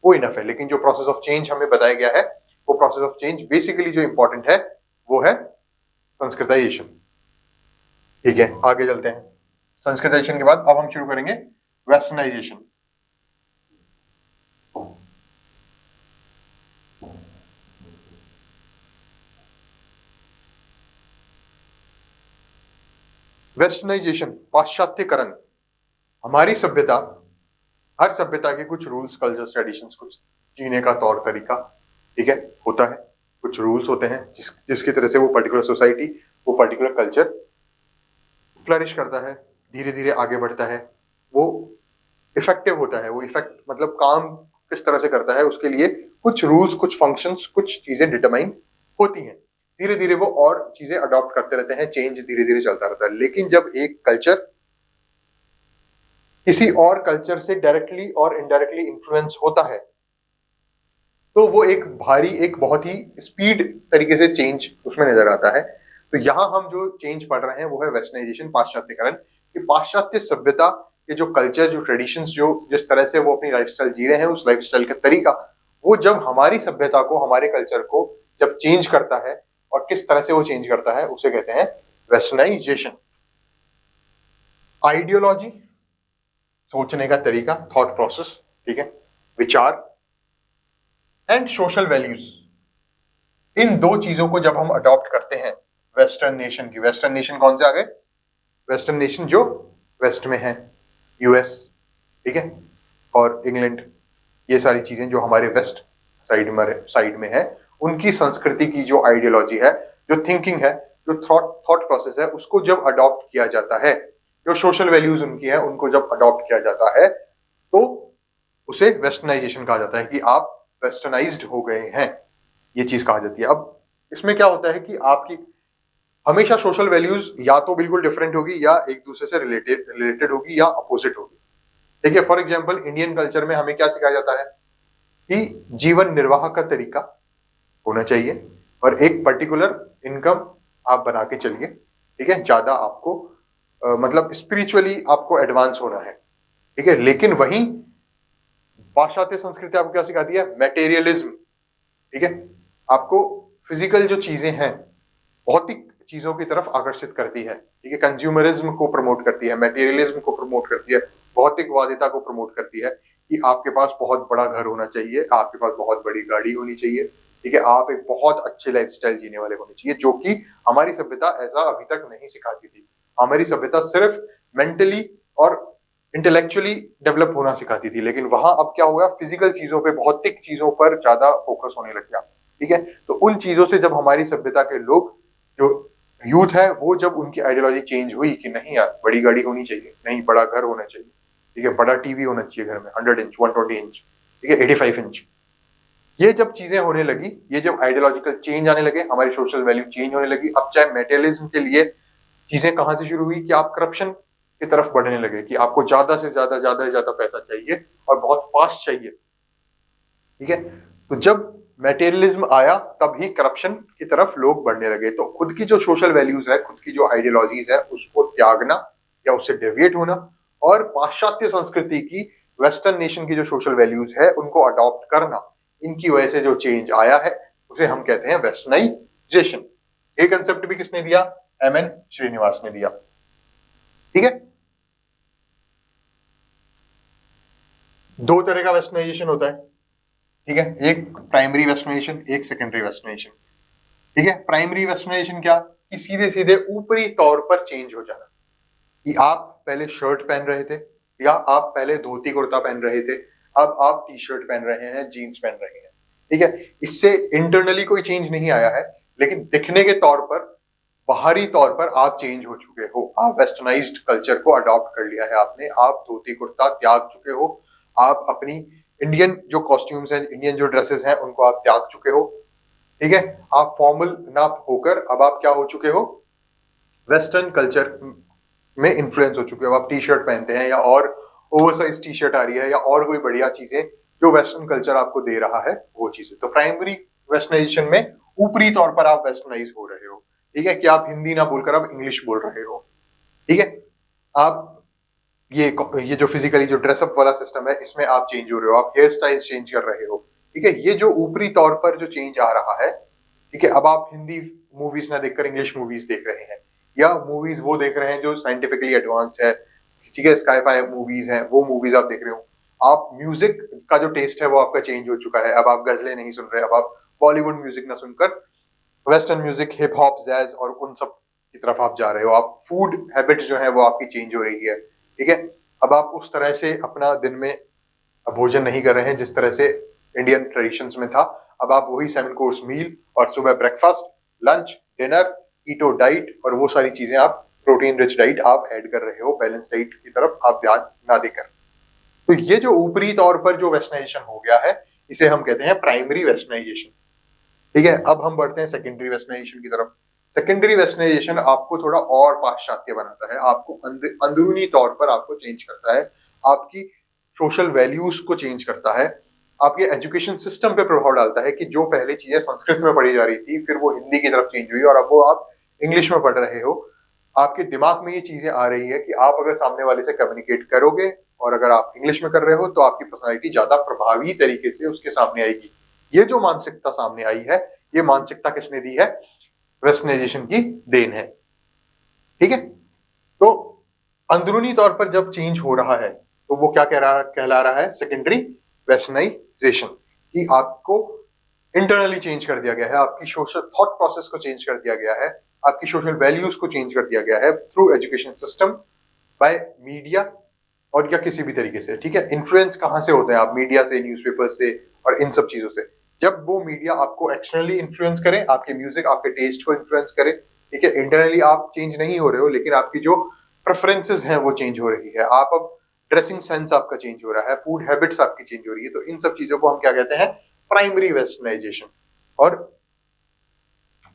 Speaker 1: वो इनफ है। लेकिन जो प्रोसेस ऑफ चेंज हमें बताया गया है, वो प्रोसेस ऑफ चेंज बेसिकली जो इंपॉर्टेंट है वो है संस्कृताइजेशन, ठीक है। आगे चलते हैं, संस्कृताइजेशन के बाद अब हम शुरू करेंगे वेस्टर्नाइजेशन। वेस्टर्नाइजेशन, पाश्चात्यकरण। हमारी सभ्यता, हर सभ्यता के कुछ रूल्स, कल्चर्स, ट्रेडिशंस, कुछ जीने का तौर तरीका, ठीक है, होता है। कुछ रूल्स होते हैं जिसकी तरह से वो पर्टिकुलर सोसाइटी, वो पर्टिकुलर कल्चर फ्लरिश करता है, धीरे धीरे आगे बढ़ता है, वो इफेक्टिव होता है। वो इफेक्ट मतलब काम किस तरह से करता है, उसके लिए कुछ रूल्स, कुछ फंक्शंस, कुछ चीजें डिटरमाइन होती हैं। धीरे धीरे वो और चीजें अडॉप्ट करते रहते हैं, चेंज धीरे धीरे चलता रहता है। लेकिन जब एक कल्चर किसी और कल्चर से डायरेक्टली और इनडायरेक्टली इन्फ्लुएंस होता है तो वो एक बहुत ही स्पीड तरीके से चेंज उसमें नजर आता है। तो यहां हम जो चेंज पढ़ रहे हैं वो है वेस्टर्नाइजेशन, पाश्चात्यकरण। कि पाश्चात्य सभ्यता के जो कल्चर, जो ट्रेडिशंस, जो जिस तरह से वो अपनी लाइफस्टाइल जी रहे हैं, उस लाइफस्टाइल का तरीका, वो जब हमारी सभ्यता को, हमारे कल्चर को जब चेंज करता है, और किस तरह से वो चेंज करता है, उसे कहते हैं वेस्टर्नाइजेशन। आइडियोलॉजी, सोचने का तरीका, थॉट प्रोसेस, ठीक है, विचार, एंड सोशल वैल्यूज, इन दो चीजों को जब हम अडॉप्ट करते हैं वेस्टर्न नेशन की, वेस्टर्न नेशन कौन से आ गए, वेस्टर्न नेशन जो वेस्ट में है, यूएस, ठीक है, और इंग्लैंड, ये सारी चीजें जो हमारे वेस्ट साइड में है, उनकी संस्कृति की जो आइडियोलॉजी है, जो थिंकिंग है, जो थॉट प्रोसेस है, उसको जब अडॉप्ट किया जाता है, जो सोशल वैल्यूज उनकी है, उनको जब अडॉप्ट किया जाता है, तो उसे वेस्टर्नाइजेशन कहा जाता है, कि आप वेस्टर्नाइज्ड हो गए हैं, ये चीज कहा जाती है। अब इसमें क्या होता है कि आपकी हमेशा सोशल वैल्यूज या तो बिल्कुल डिफरेंट होगी, या एक दूसरे से रिलेटेड होगी, या अपोजिट होगी, ठीक है। फॉर एग्जाम्पल, इंडियन कल्चर में हमें क्या सिखाया जाता है कि जीवन निर्वाह का तरीका होना चाहिए और एक पर्टिकुलर इनकम आप बना के चलिए, ठीक है, ज्यादा आपको मतलब स्पिरिचुअली आपको एडवांस होना है, ठीक है। लेकिन वहीं पाश्चात्य संस्कृति आपको क्या सिखाती है, मटेरियलिज्म, ठीक है, आपको फिजिकल जो चीजें हैं, भौतिक चीजों की तरफ आकर्षित करती है, ठीक है, कंज्यूमरिज्म को प्रमोट करती है, मटेरियलिज्म को प्रमोट करती है, भौतिकवादिता को प्रमोट करती है, कि आपके पास बहुत बड़ा घर होना चाहिए, आपके पास बहुत बड़ी गाड़ी होनी चाहिए, ठीक है, आप एक बहुत अच्छे लाइफस्टाइल जीने वाले होने चाहिए, जो कि हमारी सभ्यता ऐसा अभी तक नहीं सिखाती थी। हमारी सभ्यता सिर्फ मेंटली और इंटेलेक्चुअली डेवलप होना सिखाती थी, लेकिन वहां अब क्या हुआ, फिजिकल चीजों पे, भौतिक चीजों पर ज्यादा फोकस होने लग गया, ठीक है। तो उन चीजों से जब हमारी सभ्यता के लोग, जो यूथ है, वो जब उनकी आइडियोलॉजी चेंज हुई कि नहीं यार, बड़ी गाड़ी होनी चाहिए, नहीं बड़ा घर होना चाहिए, ठीक है, बड़ा टीवी होना चाहिए घर में, 100 इंच, 120 इंच, ठीक है, 85 इंच, ये जब चीजें होने लगी, ये जब आइडियोलॉजिकल चेंज आने लगे, हमारी सोशल वैल्यू चेंज होने लगी। अब चाहे मेटेरियलिज्म के लिए चीजें कहां से शुरू हुई कि आप करप्शन की तरफ बढ़ने लगे, कि आपको ज्यादा से ज्यादा पैसा चाहिए और बहुत फास्ट चाहिए, ठीक है। तो जब मेटेरियलिज्म आया तब ही करप्शन की तरफ लोग बढ़ने लगे। तो खुद की जो सोशल वैल्यूज है, खुद की जो आइडियोलॉजीज है, उसको त्यागना या उससे डेविएट होना, और पाश्चात्य संस्कृति की वेस्टर्न नेशन की जो सोशल वैल्यूज है उनको अडॉप्ट करना, इनकी वजह से जो चेंज आया है उसे हम कहते हैं वेस्टर्नाइजेशन। ये कंसेप्ट भी किसने दिया? एमएन श्रीनिवास ने दिया। ठीक है, दो तरह का वेस्टर्नाइजेशन होता है। ठीक है, एक प्राइमरी वेस्टर्नाइजेशन, एक सेकेंडरी वेस्टर्नाइजेशन। ठीक है, प्राइमरी वेस्टर्नाइजेशन क्या कि सीधे सीधे ऊपरी तौर पर चेंज हो जाना, कि आप पहले शर्ट पहन रहे थे या आप पहले धोती कुर्ता पहन रहे थे, अब आप टी शर्ट पहन रहे हैं, जीन्स पहन रहे हैं। ठीक है, इससे इंटरनली कोई चेंज नहीं आया है, लेकिन दिखने के तौर पर, बाहरी तौर पर आप चेंज हो चुके हो। आप वेस्टर्नाइज्ड कल्चर को अडॉप्ट कर लिया है आपने, आप धोती कुर्ता त्याग चुके हो, आप अपनी इंडियन जो कॉस्ट्यूम्स हैं, इंडियन जो ड्रेसेस हैं, उनको आप त्याग चुके हो। ठीक है, आप फॉर्मल ना होकर अब आप क्या हो चुके हो? वेस्टर्न कल्चर में इन्फ्लुएंस हो चुके हो। आप टी शर्ट पहनते हैं या और ओवरसाइज टी शर्ट आ रही है या और कोई बढ़िया चीजें जो वेस्टर्न कल्चर आपको दे रहा है, वो चीजें। तो प्राइमरी वेस्टर्नाइजेशन में ऊपरी तौर पर आप वेस्टर्नाइज हो रहे हो। ठीक है, कि आप हिंदी ना बोलकर आप इंग्लिश बोल रहे हो। ठीक है, आप ये जो फिजिकली जो ड्रेसअप वाला सिस्टम है, इसमें आप चेंज हो रहे हो, आप हेयर स्टाइल चेंज कर रहे हो। ठीक है, ये जो ऊपरी तौर पर जो चेंज आ रहा है, ठीक है, अब आप हिंदी मूवीज ना देखकर इंग्लिश मूवीज देख रहे हैं, या मूवीज वो देख रहे हैं जो साइंटिफिकली एडवांस्ड है। ठीक है, स्काईफाई मूवीज हैं, वो मूवीज आप देख रहे हो। आप म्यूजिक का जो टेस्ट है वो आपका चेंज हो चुका है, अब आप गजलें नहीं सुन रहे, अब आप बॉलीवुड म्यूजिक ना सुनकर western music, hip hop, jazz और उन सब की तरफ आप जा रहे हो। आप फूड हैबिट जो है वो आपकी चेंज हो रही है। ठीक है, अब आप उस तरह से अपना दिन में भोजन नहीं कर रहे हैं जिस तरह से इंडियन ट्रेडिशंस में था। अब आप वही 7 कोर्स मील और सुबह breakfast, lunch, dinner, keto diet और वो सारी चीजें, आप प्रोटीन रिच डाइट आप ऐड कर रहे हो, बैलेंस डाइट की तरफ आप ध्यान ना देकर। तो ये जो ऊपरी तौर पर जो वेस्टर्नाइजेशन हो गया है, इसे हम कहते हैं प्राइमरी वेस्टर्नाइजेशन। ठीक है, अब हम बढ़ते हैं सेकेंडरी वेस्टर्नाइजेशन की तरफ। सेकेंडरी वेस्टर्नाइजेशन आपको थोड़ा और पाश्चात्य बनाता है, आपको अंदरूनी तौर पर आपको चेंज करता है, आपकी सोशल वैल्यूज को चेंज करता है, आपके एजुकेशन सिस्टम पे प्रभाव डालता है, कि जो पहले चीजें संस्कृत में पढ़ी जा रही थी, फिर वो हिंदी की तरफ चेंज हुई और अब वो आप इंग्लिश में पढ़ रहे हो। आपके दिमाग में ये चीजें आ रही है कि आप अगर सामने वाले से कम्युनिकेट करोगे और अगर आप इंग्लिश में कर रहे हो तो आपकी पर्सनालिटी ज्यादा प्रभावी तरीके से उसके सामने आएगी। ये जो मानसिकता सामने आई है, ये मानसिकता किसने दी है? वेस्टर्नाइजेशन की देन है। ठीक है, तो अंदरूनी तौर पर जब चेंज हो रहा है तो वो क्या कहला रहा है? Secondary westernisation. कि आपको इंटरनली चेंज कर दिया गया है, आपकी सोशल थॉट प्रोसेस को चेंज कर दिया गया है, आपकी सोशल वैल्यूज को चेंज कर दिया गया है through education system, by media और या किसी भी तरीके से। ठीक है, इन्फ्लुएंस कहां से होते हैं? आप मीडिया से, न्यूज़पेपर से और इन सब चीजों से। जब वो मीडिया आपको एक्सटर्नली इन्फ्लुएंस करे, आपके म्यूजिक, आपके टेस्ट को इन्फ्लुएंस करे, ठीक है, इंटरनली आप चेंज नहीं हो रहे हो, लेकिन आपकी जो प्रेफरेंसेस हैं वो चेंज हो रही है। आप अब ड्रेसिंग सेंस आपका चेंज हो रहा है, फूड हैबिट्स आपकी चेंज हो रही है। तो इन सब चीजों को हम क्या कहते हैं? प्राइमरी वेस्टर्नाइजेशन और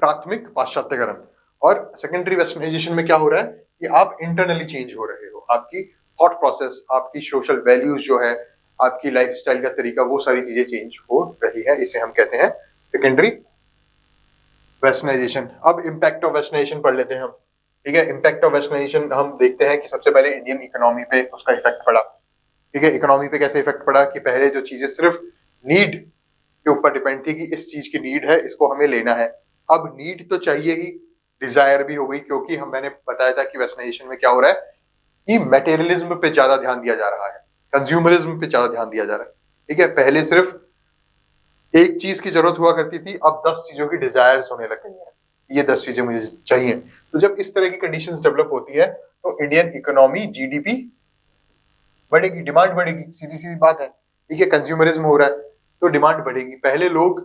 Speaker 1: प्राथमिक पाश्चात्यकरण। और सेकेंडरी वेस्टर्नाइजेशन में क्या हो रहा है कि आप इंटरनली चेंज हो रहे हो, आपकी थॉट प्रोसेस, आपकी सोशल वैल्यूज जो है, आपकी लाइफस्टाइल का तरीका, वो सारी चीजें चेंज हो रही है। इसे हम कहते हैं सेकेंडरी वेस्टर्नाइजेशन। अब इम्पैक्ट ऑफ वेस्टर्नाइजेशन पढ़ लेते हैं हम। ठीक है, इम्पैक्ट ऑफ वेस्टर्नाइजेशन हम देखते हैं कि सबसे पहले इंडियन इकोनॉमी पे उसका इफेक्ट पड़ा। ठीक है, इकोनॉमी पे कैसे इफेक्ट पड़ा कि पहले जो चीजें सिर्फ नीड के ऊपर डिपेंड थी, कि इस चीज की नीड है, इसको हमें लेना है। अब नीड तो चाहिए ही, डिजायर भी हो गई, क्योंकि मैंने बताया था कि वेस्टर्नाइजेशन में क्या हो रहा है कि मटेरियलिज्म पे ज्यादा ध्यान दिया जा रहा है, कंज्यूमरिज्म पे ज्यादा ध्यान दिया जा रहा है। ठीक है, पहले सिर्फ एक चीज की जरूरत हुआ करती थी, अब 10 चीजों की डिजायर्स होने लग गई हैं, ये 10 चीजें मुझे चाहिए। तो जब इस तरह की कंडीशंस डेवलप होती है तो इंडियन इकोनॉमी, जीडीपी बढ़ेगी, डिमांड बढ़ेगी, सीधी सीधी बात है। ठीक है, कंज्यूमरिज्म हो रहा है तो डिमांड बढ़ेगी। पहले लोग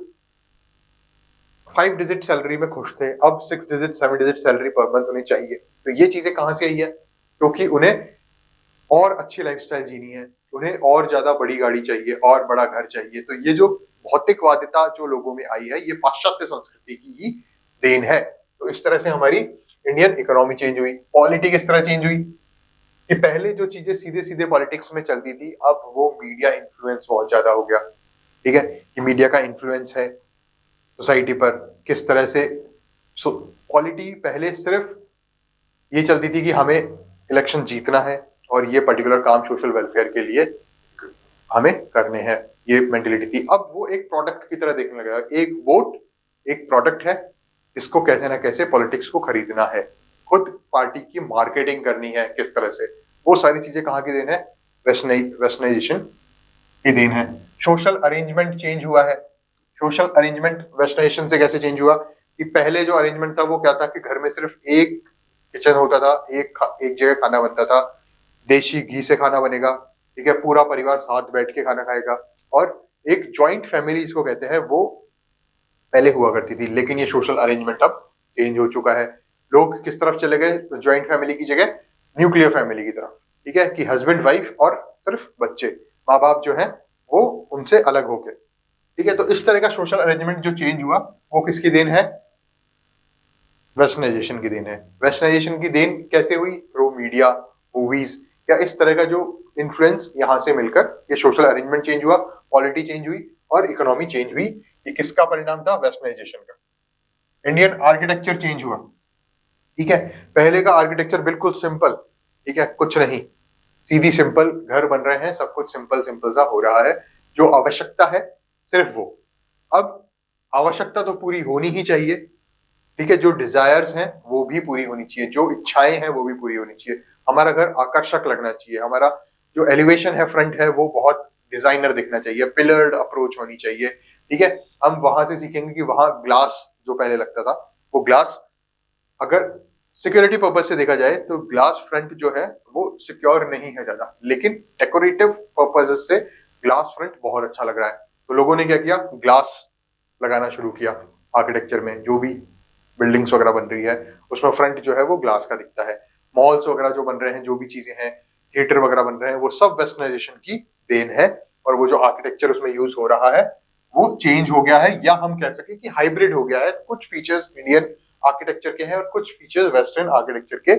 Speaker 1: 5 डिजिट सैलरी में खुश थे, अब 6 digit 7 digit salary per month उन्हें चाहिए। तो ये चीजें कहां से आई है? क्योंकि उन्हें और अच्छी लाइफस्टाइल जीनी है, उन्हें और ज्यादा बड़ी गाड़ी चाहिए और बड़ा घर चाहिए। तो ये जो भौतिकवादिता जो लोगों में आई है, ये पाश्चात्य संस्कृति की ही देन है। तो इस तरह से हमारी इंडियन इकोनॉमी चेंज हुई। पॉलिटिक्स इस तरह चेंज हुई कि पहले जो चीजें सीधे सीधे पॉलिटिक्स में चलती थी, अब वो मीडिया इन्फ्लुएंस बहुत ज्यादा हो गया। ठीक है, कि मीडिया का इन्फ्लुएंस है सोसाइटी पर किस तरह से। पॉलिटी पहले सिर्फ ये चलती थी कि हमें इलेक्शन जीतना है और ये पर्टिकुलर काम सोशल वेलफेयर के लिए हमें करने हैं, ये मेंटेलिटी थी। अब वो एक प्रोडक्ट की तरह देखने लगा, एक वोट एक प्रोडक्ट है, इसको कैसे ना कैसे पॉलिटिक्स को खरीदना है, खुद पार्टी की मार्केटिंग करनी है किस तरह से, वो सारी चीजें कहाँ की देन है, वेस्टर्नाइजेशन की देन है। सोशल अरेंजमेंट चेंज हुआ है। सोशल अरेंजमेंट वेस्टर्नाइजेशन से कैसे चेंज हुआ कि पहले जो अरेंजमेंट था वो क्या था कि घर में सिर्फ एक किचन होता था, एक जगह खाना बनता था, देशी घी से खाना बनेगा, ठीक है, पूरा परिवार साथ बैठ के खाना खाएगा, और एक जॉइंट फैमिली इसको कहते हैं वो पहले हुआ करती थी। लेकिन ये सोशल अरेंजमेंट अब चेंज हो चुका है। लोग किस तरफ चले गए, ज्वाइंट फैमिली की जगह न्यूक्लियर फैमिली की तरफ, ठीक है, कि हस्बैंड वाइफ और सिर्फ बच्चे, माँ बाप जो है वो उनसे अलग होके, ठीक है। तो इस तरह का सोशल अरेंजमेंट जो चेंज हुआ वो किसकी देन है, वेस्टर्नाइजेशन की देन है। वेस्टर्नाइजेशन की देन कैसे हुई, थ्रू मीडिया, मूवीज, या इस तरह का जो इन्फ्लुएंस यहाँ से मिलकर ये सोशल अरेंजमेंट चेंज हुआ, पॉलिटी चेंज हुई और इकोनॉमी चेंज हुई। ये किसका परिणाम था, वेस्टर्नाइजेशन का। इंडियन आर्किटेक्चर चेंज हुआ, ठीक है। पहले का आर्किटेक्चर बिल्कुल सिंपल, ठीक है, कुछ नहीं, सीधी सिंपल घर बन रहे हैं, सब कुछ सिंपल सिंपल सा हो रहा है। जो आवश्यकता है सिर्फ वो, अब आवश्यकता तो पूरी होनी ही चाहिए, ठीक है, जो डिजायर्स हैं वो भी पूरी होनी चाहिए, जो इच्छाएं हैं वो भी पूरी होनी चाहिए। हमारा घर आकर्षक लगना चाहिए, हमारा जो एलिवेशन है, फ्रंट है, वो बहुत डिजाइनर दिखना चाहिए, पिलर्ड अप्रोच होनी चाहिए, ठीक है। हम वहां से सीखेंगे कि वहां ग्लास जो पहले लगता था, वो ग्लास अगर सिक्योरिटी पर्पज से देखा जाए तो ग्लास फ्रंट जो है वो सिक्योर नहीं है ज्यादा, लेकिन डेकोरेटिव पर्पज से ग्लास फ्रंट बहुत अच्छा लग रहा है। तो लोगों ने क्या किया, ग्लास लगाना शुरू किया आर्किटेक्चर में। जो भी बिल्डिंग्स वगैरह बन रही है उसमें फ्रंट जो है वो ग्लास का दिखता है। मॉल्स वगैरह जो बन रहे हैं, जो भी चीजें हैं, थिएटर वगैरह बन रहे हैं, वो सब वेस्टर्नाइजेशन की देन है। और वो जो आर्किटेक्चर उसमें यूज हो रहा है वो चेंज हो गया है, या हम कह सके कि हाइब्रिड हो गया है। कुछ फीचर्स इंडियन आर्किटेक्चर के हैं और कुछ फीचर्स वेस्टर्न आर्किटेक्चर के,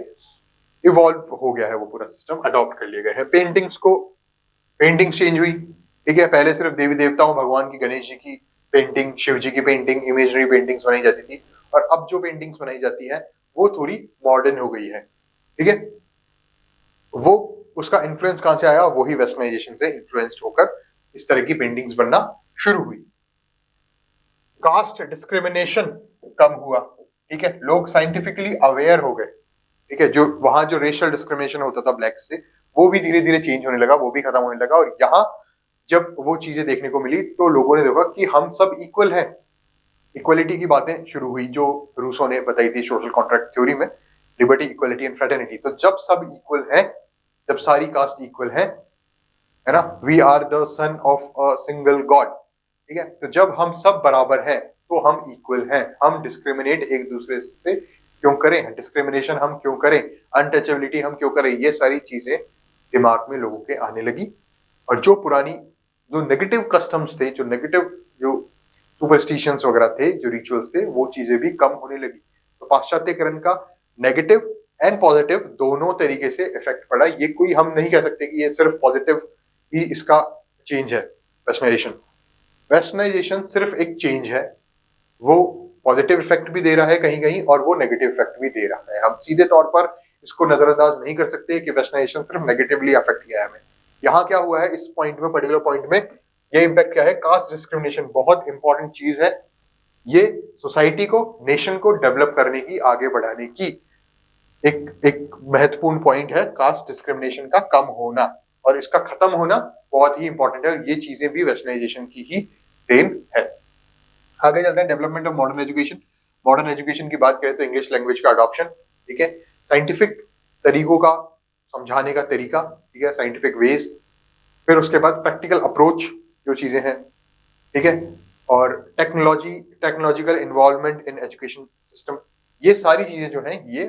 Speaker 1: इवॉल्व हो गया है, वो पूरा सिस्टम अडॉप्ट कर लिए गए हैं। पेंटिंग्स चेंज हुई, ठीक है। पहले सिर्फ देवी देवताओं, भगवान की, गणेश जी की पेंटिंग, शिव जी की पेंटिंग, इमेजरी पेंटिंग्स बनाई जाती थी, और अब जो पेंटिंग्स बनाई जाती है वो थोड़ी मॉडर्न हो गई है, ठीक है। वो उसका इन्फ्लुएंस कहां से आया, वही वेस्टर्नाइजेशन से इन्फ्लुएंस्ड होकर इस तरह की पेंटिंग्स बनना शुरू हुई। कास्ट डिस्क्रिमिनेशन कम हुआ, ठीक है, लोग साइंटिफिकली अवेयर हो गए, ठीक है। जो वहां जो रेशियल डिस्क्रिमिनेशन होता था ब्लैक से, वो भी धीरे धीरे चेंज होने लगा, वो भी खत्म होने लगा। और यहाँ जब वो चीजें देखने को मिली तो लोगों ने देखा कि हम सब इक्वल हैं, इक्वलिटी की बातें शुरू हुई जो रूसो ने बताई थी सोशल कॉन्ट्रैक्ट थ्योरी में, लिबर्टी, इक्वलिटी एंड फ्रेटर्निटी। तो जब सब इक्वल हैं, जब सारी कास्ट इक्वल है ना, we are the son of a single God, ठीक है। तो जब हम सब बराबर हैं तो हम इक्वल हैं, हम डिस्क्रिमिनेट एक दूसरे से क्यों करें, डिस्क्रिमिनेशन हम क्यों करें, अनटचेबिलिटी हम क्यों करें, ये सारी चीजें दिमाग में लोगों के आने लगी। और जो पुरानी जो नेगेटिव कस्टम्स थे, जो नेगेटिव जो सुपरस्टिशंस वगैरह थे, जो रिचुअल्स थे, वो चीजें भी कम होने लगी। तो पाश्चात्यकरण का नेगेटिव एंड पॉजिटिव दोनों तरीके से इफेक्ट पड़ा। ये कोई हम नहीं कह सकते कि ये सिर्फ पॉजिटिव ही इसका चेंज है। वेस्टर्नाइजेशन सिर्फ एक चेंज है, वो पॉजिटिव इफेक्ट भी दे रहा है कहीं कहीं, और वो नेगेटिव इफेक्ट भी दे रहा है। हम सीधे तौर पर इसको नजरअंदाज नहीं कर सकते कि वेस्टर्नाइजेशन सिर्फ नेगेटिवली अफेक्ट किया है हमें। यहाँ क्या हुआ है इस पॉइंट में, पर्टिकुलर पॉइंट में, ये इम्पैक्ट क्या है, कास्ट डिस्क्रिमिनेशन बहुत इंपॉर्टेंट चीज है। ये सोसाइटी को, नेशन को डेवलप करने की, आगे बढ़ाने की एक महत्वपूर्ण पॉइंट है, कास्ट डिस्क्रिमिनेशन का कम होना, और इसका खत्म होना बहुत ही इंपॉर्टेंट है। और ये चीजें भी वेस्टर्नाइजेशन की ही देन है। आगे चलते हैं, development of modern education. Modern education की बात करें तो इंग्लिश लैंग्वेज का अडॉप्शन, ठीक है, साइंटिफिक तरीकों का समझाने का तरीका, ठीक है, साइंटिफिक वेज, फिर उसके बाद प्रैक्टिकल अप्रोच जो चीजें हैं, ठीक है, और technological involvement in education system, ये सारी चीजें जो हैं ये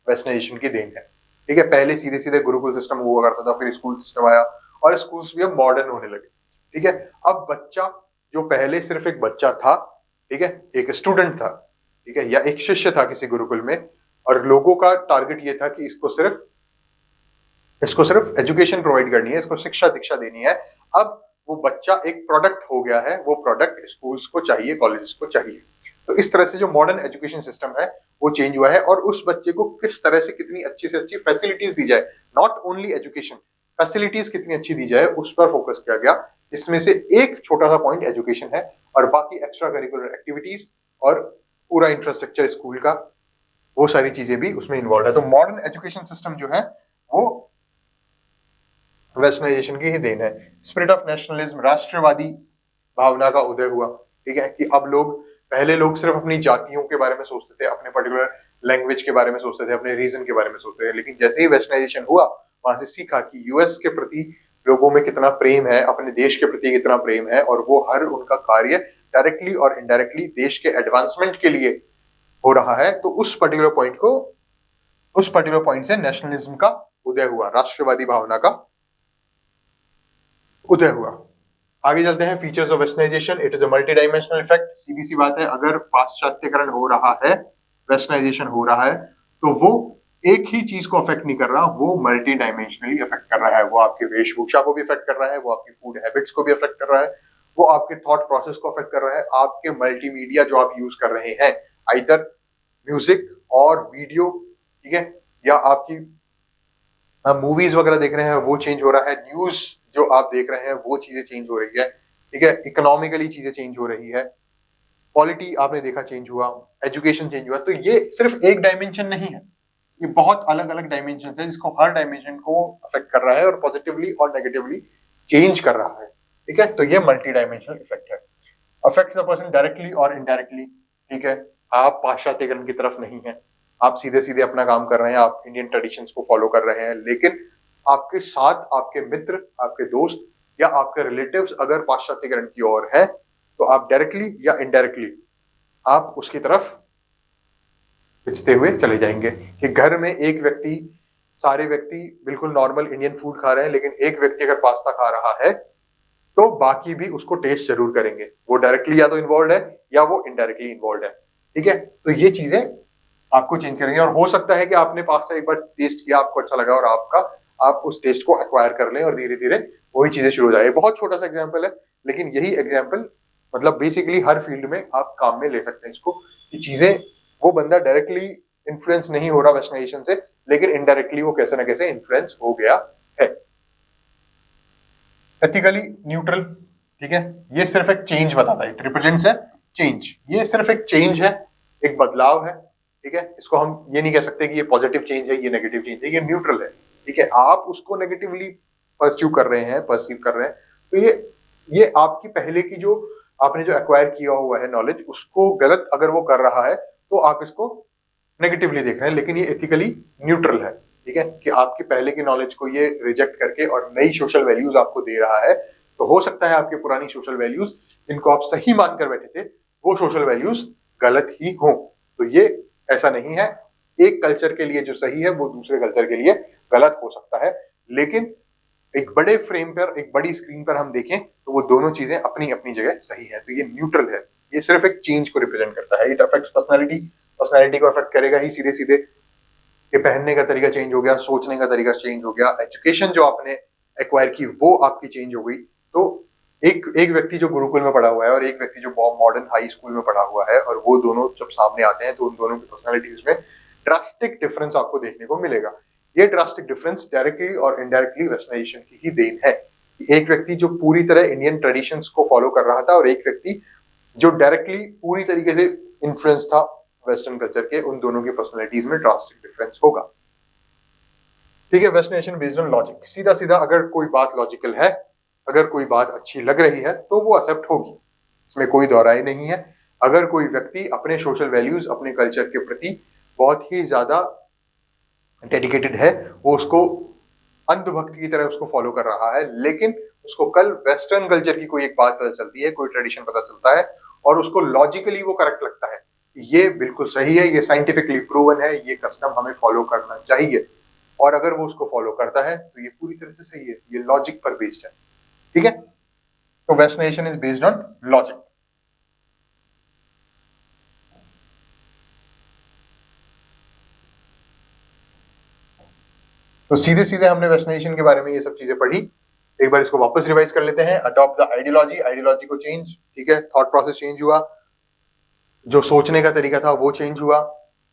Speaker 1: वेस्टर्नाइजेशन की देन है, ठीक है। पहले सीधे सीधे गुरुकुल सिस्टम हुआ करता था, फिर स्कूल सिस्टम आया, और स्कूल्स भी अब मॉडर्न होने लगे, ठीक है। अब बच्चा जो पहले सिर्फ एक बच्चा था, ठीक है, एक स्टूडेंट था, ठीक है, या एक शिष्य था किसी गुरुकुल में, और लोगों का टारगेट ये था कि इसको सिर्फ एजुकेशन प्रोवाइड करनी है, इसको शिक्षा दीक्षा देनी है। अब वो बच्चा एक प्रोडक्ट हो गया है, वो प्रोडक्ट स्कूल्स को चाहिए, कॉलेजेस को चाहिए। तो इस तरह से जो मॉडर्न एजुकेशन सिस्टम है वो चेंज हुआ है, और उस बच्चे को किस तरह से कितनी अच्छी से अच्छी फैसिलिटीज दी जाए, नॉट ओनली एजुकेशन, फैसिलिटीज कितनी अच्छी दी जाए उस पर फोकस किया गया। इसमें से एक छोटा सा पॉइंट एजुकेशन है, और बाकी एक्स्ट्रा करिकुलर एक्टिविटीज और पूरा इंफ्रास्ट्रक्चर स्कूल का, वो सारी चीजें भी उसमें इन्वॉल्व है। तो मॉडर्न एजुकेशन सिस्टम जो है वो वेस्टर्नाइजेशन की ही देन है। स्पिरिट ऑफ नेशनलिज्म, राष्ट्रवादी भावना का उदय हुआ। ठीक है, कि अब लोग, पहले लोग सिर्फ अपनी जातियों के बारे में सोचते थे, अपने पर्टिकुलर लैंग्वेज के बारे में सोचते थे, अपने रीजन के बारे में सोचते थे, लेकिन जैसे ही वेस्टर्नाइजेशन हुआ वहां से सीखा कि यूएस के प्रति लोगों में कितना प्रेम है, अपने देश के प्रति कितना प्रेम है, और वो हर उनका कार्य डायरेक्टली और इनडायरेक्टली देश के एडवांसमेंट के लिए हो रहा है। तो उस पर्टिकुलर पॉइंट से नेशनलिज्म का उदय हुआ, राष्ट्रवादी भावना का उदय हुआ। आगे चलते हैं, features of westernisation. It is a multi dimensional effect. सीधी सी बात है, अगर पाश्चात्यकरण हो रहा है, वेस्टर्नाइजेशन हो रहा है, तो वो एक ही चीज को अफेक्ट नहीं कर रहा, वो मल्टी डायमेंशनली अफेक्ट कर रहा है। वो आपकी वेशभूषा को भी अफेक्ट कर रहा है, वो आपकी फूड हैबिट्स को भी अफेक्ट कर रहा है, वो आपके थॉट प्रोसेस को अफेक्ट कर रहा है, आपके मल्टीमीडिया जो आप यूज कर रहे हैं, आइदर म्यूजिक और वीडियो, ठीक है, या आपकी मूवीज वगैरह देख रहे हैं वो चेंज हो रहा है, न्यूज जो आप देख रहे हैं वो चीजें चेंज हो रही है, ठीक है, इकोनॉमिकली चीजें चेंज हो रही है, पॉलिटी आपने देखा चेंज हुआ, एजुकेशन चेंज हुआ। तो ये सिर्फ एक डायमेंशन नहीं है, ये बहुत अलग अलग डायमेंशन है, जिसको हर डायमेंशन को अफेक्ट कर रहा है और पॉजिटिवली और नेगेटिवली चेंज कर रहा है। ठीक है, तो ये मल्टी डायमेंशनल इफेक्ट है। अफेक्ट द पर्सन डायरेक्टली और इनडायरेक्टली। ठीक है, आप पाश्चात्यकरण की तरफ नहीं है, आप सीधे सीधे अपना काम कर रहे हैं, आप इंडियन ट्रेडिशंस को फॉलो कर रहे हैं, लेकिन आपके साथ आपके मित्र, आपके दोस्त या आपके रिलेटिव्स अगर पाश्चात्यकरण की ओर है, तो आप डायरेक्टली या इनडायरेक्टली आप उसकी तरफ खिंचते हुए चले जाएंगे। कि घर में एक व्यक्ति, सारे व्यक्ति बिल्कुल नॉर्मल इंडियन फूड खा रहे हैं, लेकिन एक व्यक्ति अगर पास्ता खा रहा है तो बाकी भी उसको टेस्ट जरूर करेंगे। वो डायरेक्टली या तो इन्वॉल्व है या वो इनडायरेक्टली इन्वॉल्व है। ठीक है, तो ये चीजें आपको चेंज करेंगे। और हो सकता है कि आपने पास्ता एक बार टेस्ट किया, आपको अच्छा लगा, और आप उस टेस्ट को एक्वायर कर लें और धीरे धीरे वही चीजें शुरू हो जाए। बहुत छोटा सा एग्जाम्पल है, लेकिन यही एग्जाम्पल मतलब बेसिकली हर फील्ड में आप काम में ले सकते हैं इसको, कि चीजें, वो बंदा डायरेक्टली इन्फ्लुएंस नहीं हो रहा वेस्टर्नाइजेशन से, लेकिन इनडायरेक्टली वो कैसे ना कैसे इन्फ्लुएंस हो गया है। एथिकली न्यूट्रल, ठीक है, ये सिर्फ एक चेंज बताता है, इट रिप्रेजेंट्स है चेंज। ये सिर्फ एक चेंज है, एक बदलाव है। ठीक है, इसको हम ये नहीं कह सकते कि ये पॉजिटिव चेंज है, ये नेगेटिव चेंज है, ये न्यूट्रल है। ठीक है, आप उसको नेगेटिवली परस्यू कर रहे हैं, परसीव कर रहे हैं, तो ये आपकी पहले की जो आपने जो एक्वायर किया हुआ है नॉलेज, उसको गलत अगर वो कर रहा है तो आप इसको नेगेटिवली देख रहे हैं, लेकिन ये एथिकली न्यूट्रल है। ठीक है, कि आपकी पहले की नॉलेज को ये रिजेक्ट करके और नई सोशल वैल्यूज आपको दे रहा है। तो हो सकता है आपकी पुरानी सोशल वैल्यूज जिनको आप सही मानकर बैठे थे, वो सोशल वैल्यूज गलत ही हो। तो ये ऐसा नहीं है, एक कल्चर के लिए जो सही है वो दूसरे कल्चर के लिए गलत हो सकता है, लेकिन एक बड़े फ्रेम पर, एक बड़ी स्क्रीन पर हम देखें तो वो दोनों चीजें अपनी अपनी जगह सही है। तो ये न्यूट्रल है, ये सिर्फ एक चेंज को रिप्रेजेंट करता है। इट अफेक्ट्स पर्सनालिटी, पर्सनालिटी को अफेक्ट करेगा ही सीधे सीधे, कि पहनने का तरीका चेंज हो गया, सोचने का तरीका चेंज हो गया, एजुकेशन जो आपने एक्वायर की वो आपकी चेंज हो गई। तो एक व्यक्ति जो गुरुकुल में पढ़ा हुआ है और एक व्यक्ति जो मॉडर्न हाई स्कूल में पढ़ा हुआ है, और वो दोनों जब सामने आते हैं तो उन दोनों की पर्सनालिटीज में ड्रास्टिक डिफरेंस आपको देखने को मिलेगा। ये ड्रास्टिक डिफरेंस डायरेक्टली और इनडायरेक्टली वेस्टर्नाइजेशन की ही देन है। एक व्यक्ति जो पूरी तरह इंडियन ट्रेडिशंस को फॉलो कर रहा था, और एक व्यक्ति जो डायरेक्टली पूरी तरीके से इन्फ्लुएंस था वेस्टर्न कल्चर के, उन दोनों की पर्सनालिटीज में ड्रास्टिक डिफरेंस होगा। ठीक है, वेस्टर्नाइजेशन बेस्ड ऑन लॉजिक। सीधा सीधा अगर कोई बात लॉजिकल है, अगर कोई बात अच्छी लग रही है तो वो एक्सेप्ट होगी, इसमें कोई दोहराई नहीं है। अगर कोई व्यक्ति अपने सोशल वैल्यूज, अपने कल्चर के प्रति बहुत ही ज्यादा डेडिकेटेड है, वो उसको अंधभक्त की तरह उसको फॉलो कर रहा है, लेकिन उसको कल वेस्टर्न कल्चर की कोई एक बात पता चलती है, कोई ट्रेडिशन पता चलता है, और उसको लॉजिकली वो करेक्ट लगता है, ये बिल्कुल सही है, ये साइंटिफिकली प्रूवन है, ये कस्टम हमें फॉलो करना चाहिए, और अगर वो उसको फॉलो करता है तो ये पूरी तरह से सही है, ये लॉजिक पर बेस्ड है। ठीक है, तो westernisation is based on logic. तो सीधे सीधे हमने वेस्टर्नाइजेशन के बारे में ये सब चीजें पढ़ी, एक बार इसको वापस रिवाइज कर लेते हैं। अडॉप्ट द आइडियोलॉजी, आइडियोलॉजी को चेंज, ठीक है, थॉट प्रोसेस चेंज हुआ, जो सोचने का तरीका था वो चेंज हुआ।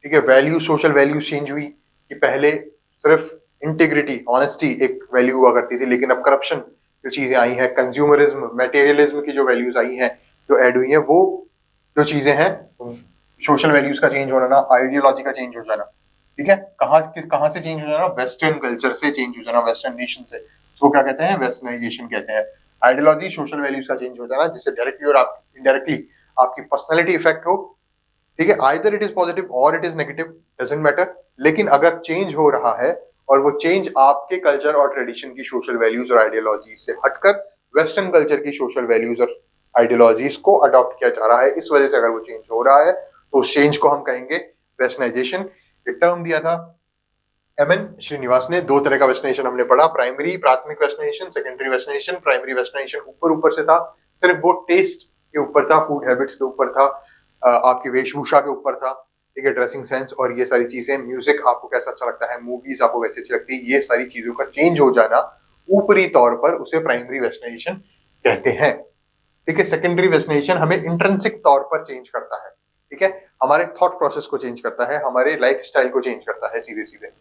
Speaker 1: ठीक है, वैल्यू, सोशल वैल्यूज चेंज हुई, कि पहले सिर्फ इंटीग्रिटी, ऑनेस्टी एक वैल्यू हुआ करती थी, लेकिन अब करप्शन जो चीजें आई हैं, कंज्यूमरिज्म, मटेरियलिज्म की जो वैल्यूज आई हैं, जो ऐड हुई हैं, वो जो चीजें हैं, सोशल वैल्यूज का चेंज होना, आइडियोलॉजी का चेंज हो जाना, ठीक है, कहाँ से चेंज हो जाना, वेस्टर्न कल्चर से चेंज हो जाना, वेस्टर्न नेशन से, तो क्या कहते हैं, वेस्टर्नाइजेशन कहते हैं। आइडियोलॉजी, सोशल वैल्यूज का चेंज हो जाना, जिससे डायरेक्टली और इनडायरेक्टली आपकी पर्सनैलिटी इफेक्ट हो, ठीक है, आइदर इट इज पॉजिटिव और it is negative, doesn't matter, लेकिन अगर चेंज हो रहा है और वो चेंज आपके कल्चर और ट्रेडिशन की सोशल वैल्यूज और आइडियोलॉजी से हटकर वेस्टर्न कल्चर की सोशल वैल्यूज और आइडियोलॉजीज को अडॉप्ट किया जा रहा है, इस वजह से अगर वो चेंज हो रहा है तो उस चेंज को हम कहेंगे वेस्टर्नाइजेशन। एक टर्म दिया था एमएन श्रीनिवास ने, दो तरह का वेस्टर्नाइजेशन हमने पढ़ा, प्राइमरी प्राथमिक westernisation, secondary westernisation. Primary westernisation ऊपर ऊपर से था, सिर्फ वो टेस्ट के ऊपर था, फूड हैबिट्स के ऊपर था, आपकी वेशभूषा के ऊपर था, ठीक है, ड्रेसिंग सेंस और ये सारी चीजें, म्यूजिक आपको कैसा अच्छा लगता है, मूवीज आपको कैसी अच्छी लगती है, ये सारी चीजों का चेंज हो जाना ऊपरी तौर पर उसे प्राइमरी वेस्टर्नाइजेशन कहते हैं, ठीक है। सेकेंडरी वेस्टर्नाइजेशन हमें इंट्रिंसिक तौर पर चेंज करता है, ठीक है, हमारे थॉट प्रोसेस को चेंज करता है, हमारे लाइफ स्टाइल को चेंज करता है सीधे सीधे,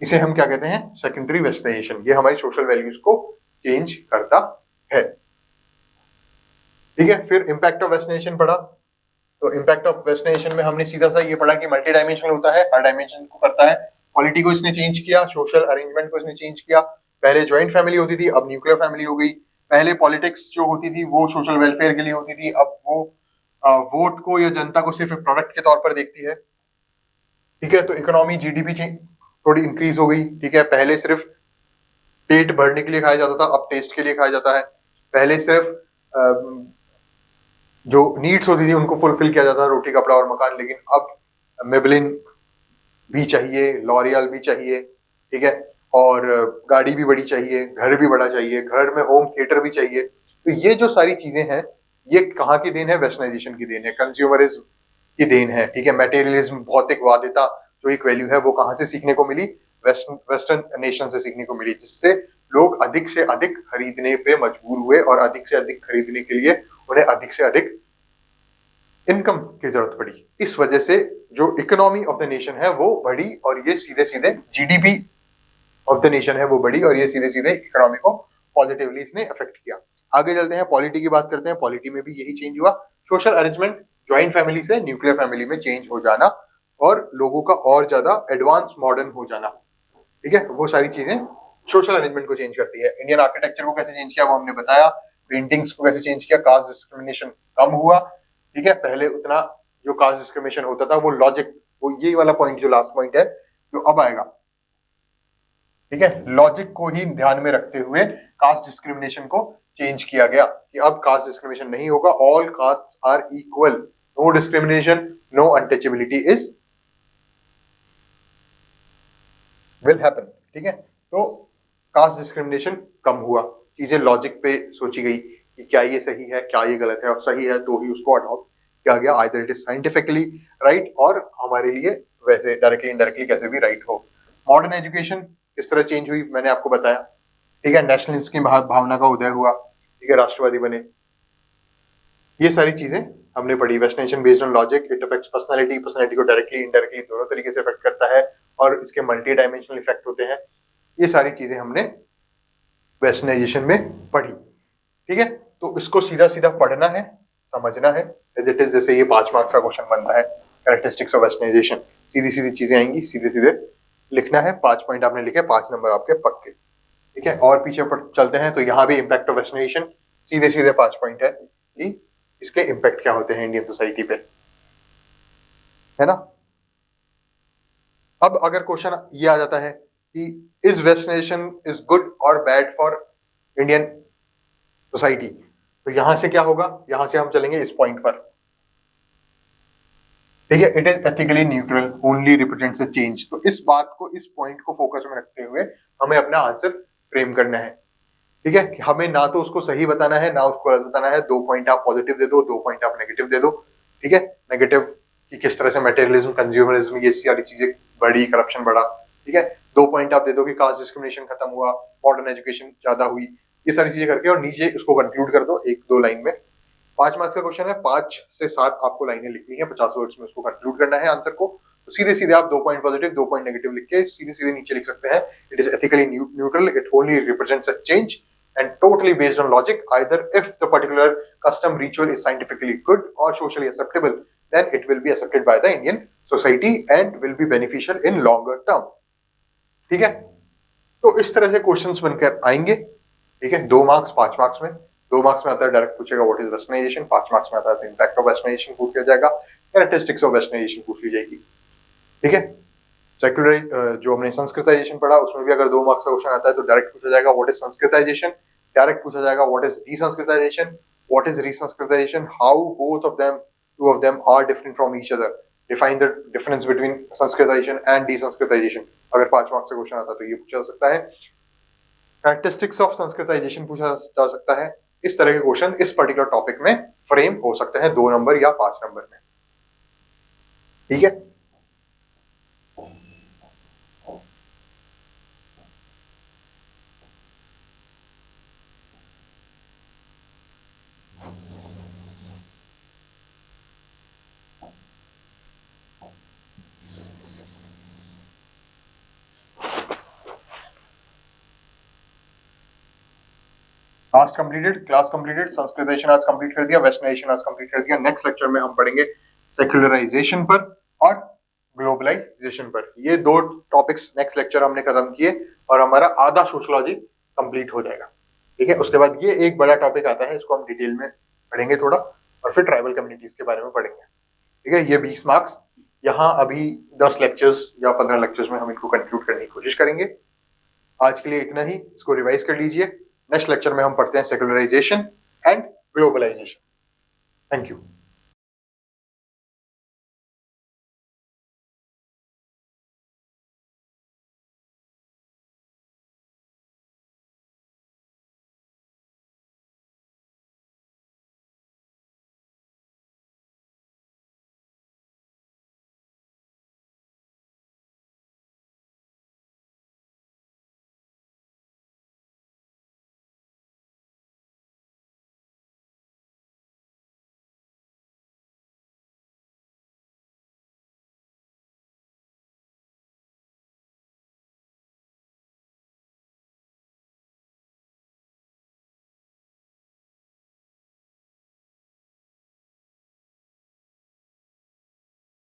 Speaker 1: इसे हम क्या कहते हैं, सेकेंडरी वेस्टर्नाइजेशन। ये हमारी सोशल वैल्यूज को चेंज करता है, ठीक है। फिर इंपैक्ट ऑफ वेस्टर्नाइजेशन पढ़ा, तो इंपैक्ट ऑफ वेस्टर्नाइजेशन में हमने सीधा सा ये पढ़ा कि मल्टी डायमेंशनल होता है, हर डायमेंशन को करता है। पॉलिटी को इसने चेंज किया, सोशल अरेंजमेंट को इसने चेंज किया, पहले ज्वाइंट फैमिली होती थी, अब न्यूक्लियर फैमिली हो गई। पहले पॉलिटिक्स जो होती थी वो सोशल वेलफेयर के लिए होती थी, अब वो वोट को या जनता को सिर्फ प्रोडक्ट के तौर पर देखती है, ठीक है। तो इकोनॉमी, जीडीपी थोड़ी इंक्रीज हो गई, ठीक है, पहले सिर्फ पेट भरने के लिए खाया जाता था, अब टेस्ट के लिए खाया जाता है। पहले सिर्फ जो नीड्स होती थी उनको फुलफिल किया जाता था, रोटी कपड़ा और मकान, लेकिन अब मेबलिन भी चाहिए, लॉरियल भी चाहिए, ठीक है, और गाड़ी भी बड़ी चाहिए, घर भी बड़ा चाहिए, घर में होम थिएटर भी चाहिए। तो ये जो सारी चीजें हैं, ये कहाँ की देन है, वेस्टर्नाइजेशन की देन है, कंज्यूमरिज्म की देन है, ठीक है। मटेरियलिज्म, भौतिकवादिता जो एक वैल्यू है, वो कहाँ से सीखने को मिली, वेस्टर्न नेशन से सीखने को मिली, जिससे लोग अधिक से अधिक खरीदने पे मजबूर हुए और अधिक से अधिक खरीदने के लिए उन्हें अधिक से अधिक इनकम की जरूरत पड़ी। इस वजह से जो इकोनॉमी ऑफ द नेशन है वो बढ़ी, और ये सीधे सीधे जीडीपी ऑफ द नेशन है वो बढ़ी, और ये सीधे सीधे इकोनॉमी को पॉजिटिवली इसने अफेक्ट किया। आगे चलते हैं, पॉलिटी की बात करते हैं। पॉलिटी में भी यही चेंज हुआ, सोशल अरेंजमेंट ज्वाइंट फैमिली से न्यूक्लियर फैमिली में चेंज हो जाना, और लोगों का और ज्यादा एडवांस मॉडर्न हो जाना, ठीक है, वो सारी चीजें सोशल अरेंजमेंट को चेंज करती है। इंडियन आर्किटेक्चर को कैसे चेंज किया वो हमने बताया, पेंटिंग्स को कैसे चेंज किया, कास्ट डिस्क्रिमिनेशन कम हुआ, ठीक है। पहले उतना जो कास्ट डिस्क्रिमिनेशन होता था वो लॉजिक, वो ये वाला पॉइंट जो लास्ट पॉइंट है जो अब आएगा, ठीक है, लॉजिक को ही ध्यान में रखते हुए कास्ट डिस्क्रिमिनेशन को चेंज किया गया कि अब कास्ट डिस्क्रिमिनेशन नहीं होगा, all castes are equal, no discrimination, no untouchability is will happen, ठीक है। तो कास्ट डिस्क्रिमिनेशन कम हुआ, चीजें लॉजिक पे सोची गई कि क्या ये सही है, क्या ये गलत है, और सही है तो ही उसको अडॉप्ट किया गया, either it is scientifically right और हमारे लिए वैसे डायरेक्टली इनडायरेक्टली कैसे भी राइट हो। मॉडर्न एजुकेशन किस तरह चेंज हुई मैंने आपको बताया, ठीक है, नेशनलिस्ट की भावना का उदय हुआ, ठीक है, राष्ट्रवादी बने, ये सारी चीजें हमने पढ़ी। Westernisation based on logic, it affects personality, personality को डायरेक्टली इनडायरेक्टली दोनों तरीके से अफेक्ट करता है, और इसके मल्टी डायमेंशनल इफेक्ट होते हैं। ये सारी चीजें हमने वेस्टर्नाइजेशन में पढ़ी, ठीक है। तो इसको सीधा सीधा पढ़ना है, समझना है, इट इज, जैसे ये 5 मार्क्स का क्वेश्चन बनता है, कैरेक्टरिस्टिक्स ऑफ वेस्टर्नाइजेशन, सीधी सीधी चीजें आएंगी, सीधे सीधे लिखना है, 5 पॉइंट आपने लिखे, 5 नंबर आपके पक्के, ठीक है। और पीछे पर चलते हैं तो यहाँ भी इम्पैक्ट ऑफ वेस्टर्नाइजेशन, सीधे सीधे 5 पॉइंट है कि इसके इम्पैक्ट क्या होते हैं इंडियन सोसाइटी पे, है ना। अब अगर क्वेश्चन ये आ जाता है कि इज वेस्टर्नाइजेशन इज गुड और बैड फॉर इंडियन सोसाइटी, तो यहां से क्या होगा, यहां से हम चलेंगे इस पॉइंट पर, ठीक है, it is ethically neutral, only represents a change. तो इस बात को, इस पॉइंट को फोकस में रखते हुए हमें अपना आंसर फ्रेम करना है, ठीक है, कि हमें ना तो उसको सही बताना है ना उसको गलत बताना है, 2 पॉइंट आप पॉजिटिव दे दो, 2 पॉइंट आप नेगेटिव दे दो, ठीक है। नेगेटिव कि किस तरह से मटेरियलिज्म, कंज्यूमरिज्म, ये सारी चीजें बढ़ी, करप्शन बढ़ा, ठीक है। 2 पॉइंट आप दे दो कि कास्ट डिस्क्रिमिनेशन खत्म हुआ, मॉडर्न एजुकेशन ज्यादा हुई, ये सारी चीजें करके, और नीचे उसको कंक्लूड कर दो 1-2 लाइन में। 5 मार्क्स का क्वेश्चन है, 5 से 7 आपको लाइनें लिखनी है, 50 वर्ड्स में उसको कंक्लूड करना है आंसर को। तो सीधे सीधे आप 2 पॉइंट पॉजिटिव 2 पॉइंट नेगेटिव लिख के सीधे सीधे नीचे लिख सकते हैं, it is ethically neutral, it only represents a change and totally based on logic. Either if the particular custom ritual is scientifically good or socially acceptable, then it will be accepted by the Indian society and will be beneficial in longer term. ठीक है, तो इस तरह से questions बनकर आएंगे। ठीक है, 2 मार्क्स 5 मार्क्स में, 2 मार्क्स में आता है डायरेक्ट पूछेगा व्हाट इज वेस्टर्नाइजेशन, 5 मार्क्स में आता है इम्पैक्ट ऑफ वेस्टर्नाइजेशन पूछ लिया जाएगा, कैरेक्टरिस्टिक्स ऑफ वेस्टर्नाइजेशन पूछ ली जाएगी। ठीक है, सेक्युलर जो हमने संस्कृताइजेशन पढ़ा उसमें भी अगर 2 मार्क्स का क्वेश्चन आता है तो डायरेक्ट पूछा जाएगा व्हाट इज संस्कृताइजेशन, डायरेक्ट पूछा जाएगा what is de-Sanskritisation, what is re-Sanskritisation, how both of them two of them are different from each other, define the difference between Sanskritisation and de-Sanskritisation. अगर 5 marks का question आता है तो ये पूछा जा सकता है। कैरेक्टरिस्टिक्स ऑफ संस्कृताइजेशन पूछा जा सकता है। इस तरह के क्वेश्चन इस पर्टिकुलर टॉपिक में फ्रेम हो सकते हैं 2 नंबर या 5 नंबर में। ठीक है, क्लास कंप्लीटेड, संस्कृताइजेशन आज कंप्लीट कर दिया, वेस्टर्नाइजेशन आज कंप्लीट कर दिया। नेक्स्ट लेक्चर में हम पढ़ेंगे सेक्युलराइजेशन पर और ग्लोबलाइजेशन पर। ये 2 टॉपिक्स नेक्स्ट लेक्चर हमने खत्म किए और हमारा आधा सोशियोलॉजी कंप्लीट हो जाएगा। ठीक है, उसके बाद ये एक बड़ा टॉपिक आता है, इसको हम डिटेल में पढ़ेंगे थोड़ा, और फिर ट्राइबल कम्युनिटीज के बारे में पढ़ेंगे। ठीक है, ये 20 मार्क्स यहाँ अभी 10 लेक्चर्स या 15 लेक्चर्स में हम इनको कंक्लूड करने की कोशिश करेंगे। आज के लिए इतना ही, इसको रिवाइज कर लीजिए। नेक्स्ट लेक्चर में हम पढ़ते हैं secularisation and globalisation. Thank you.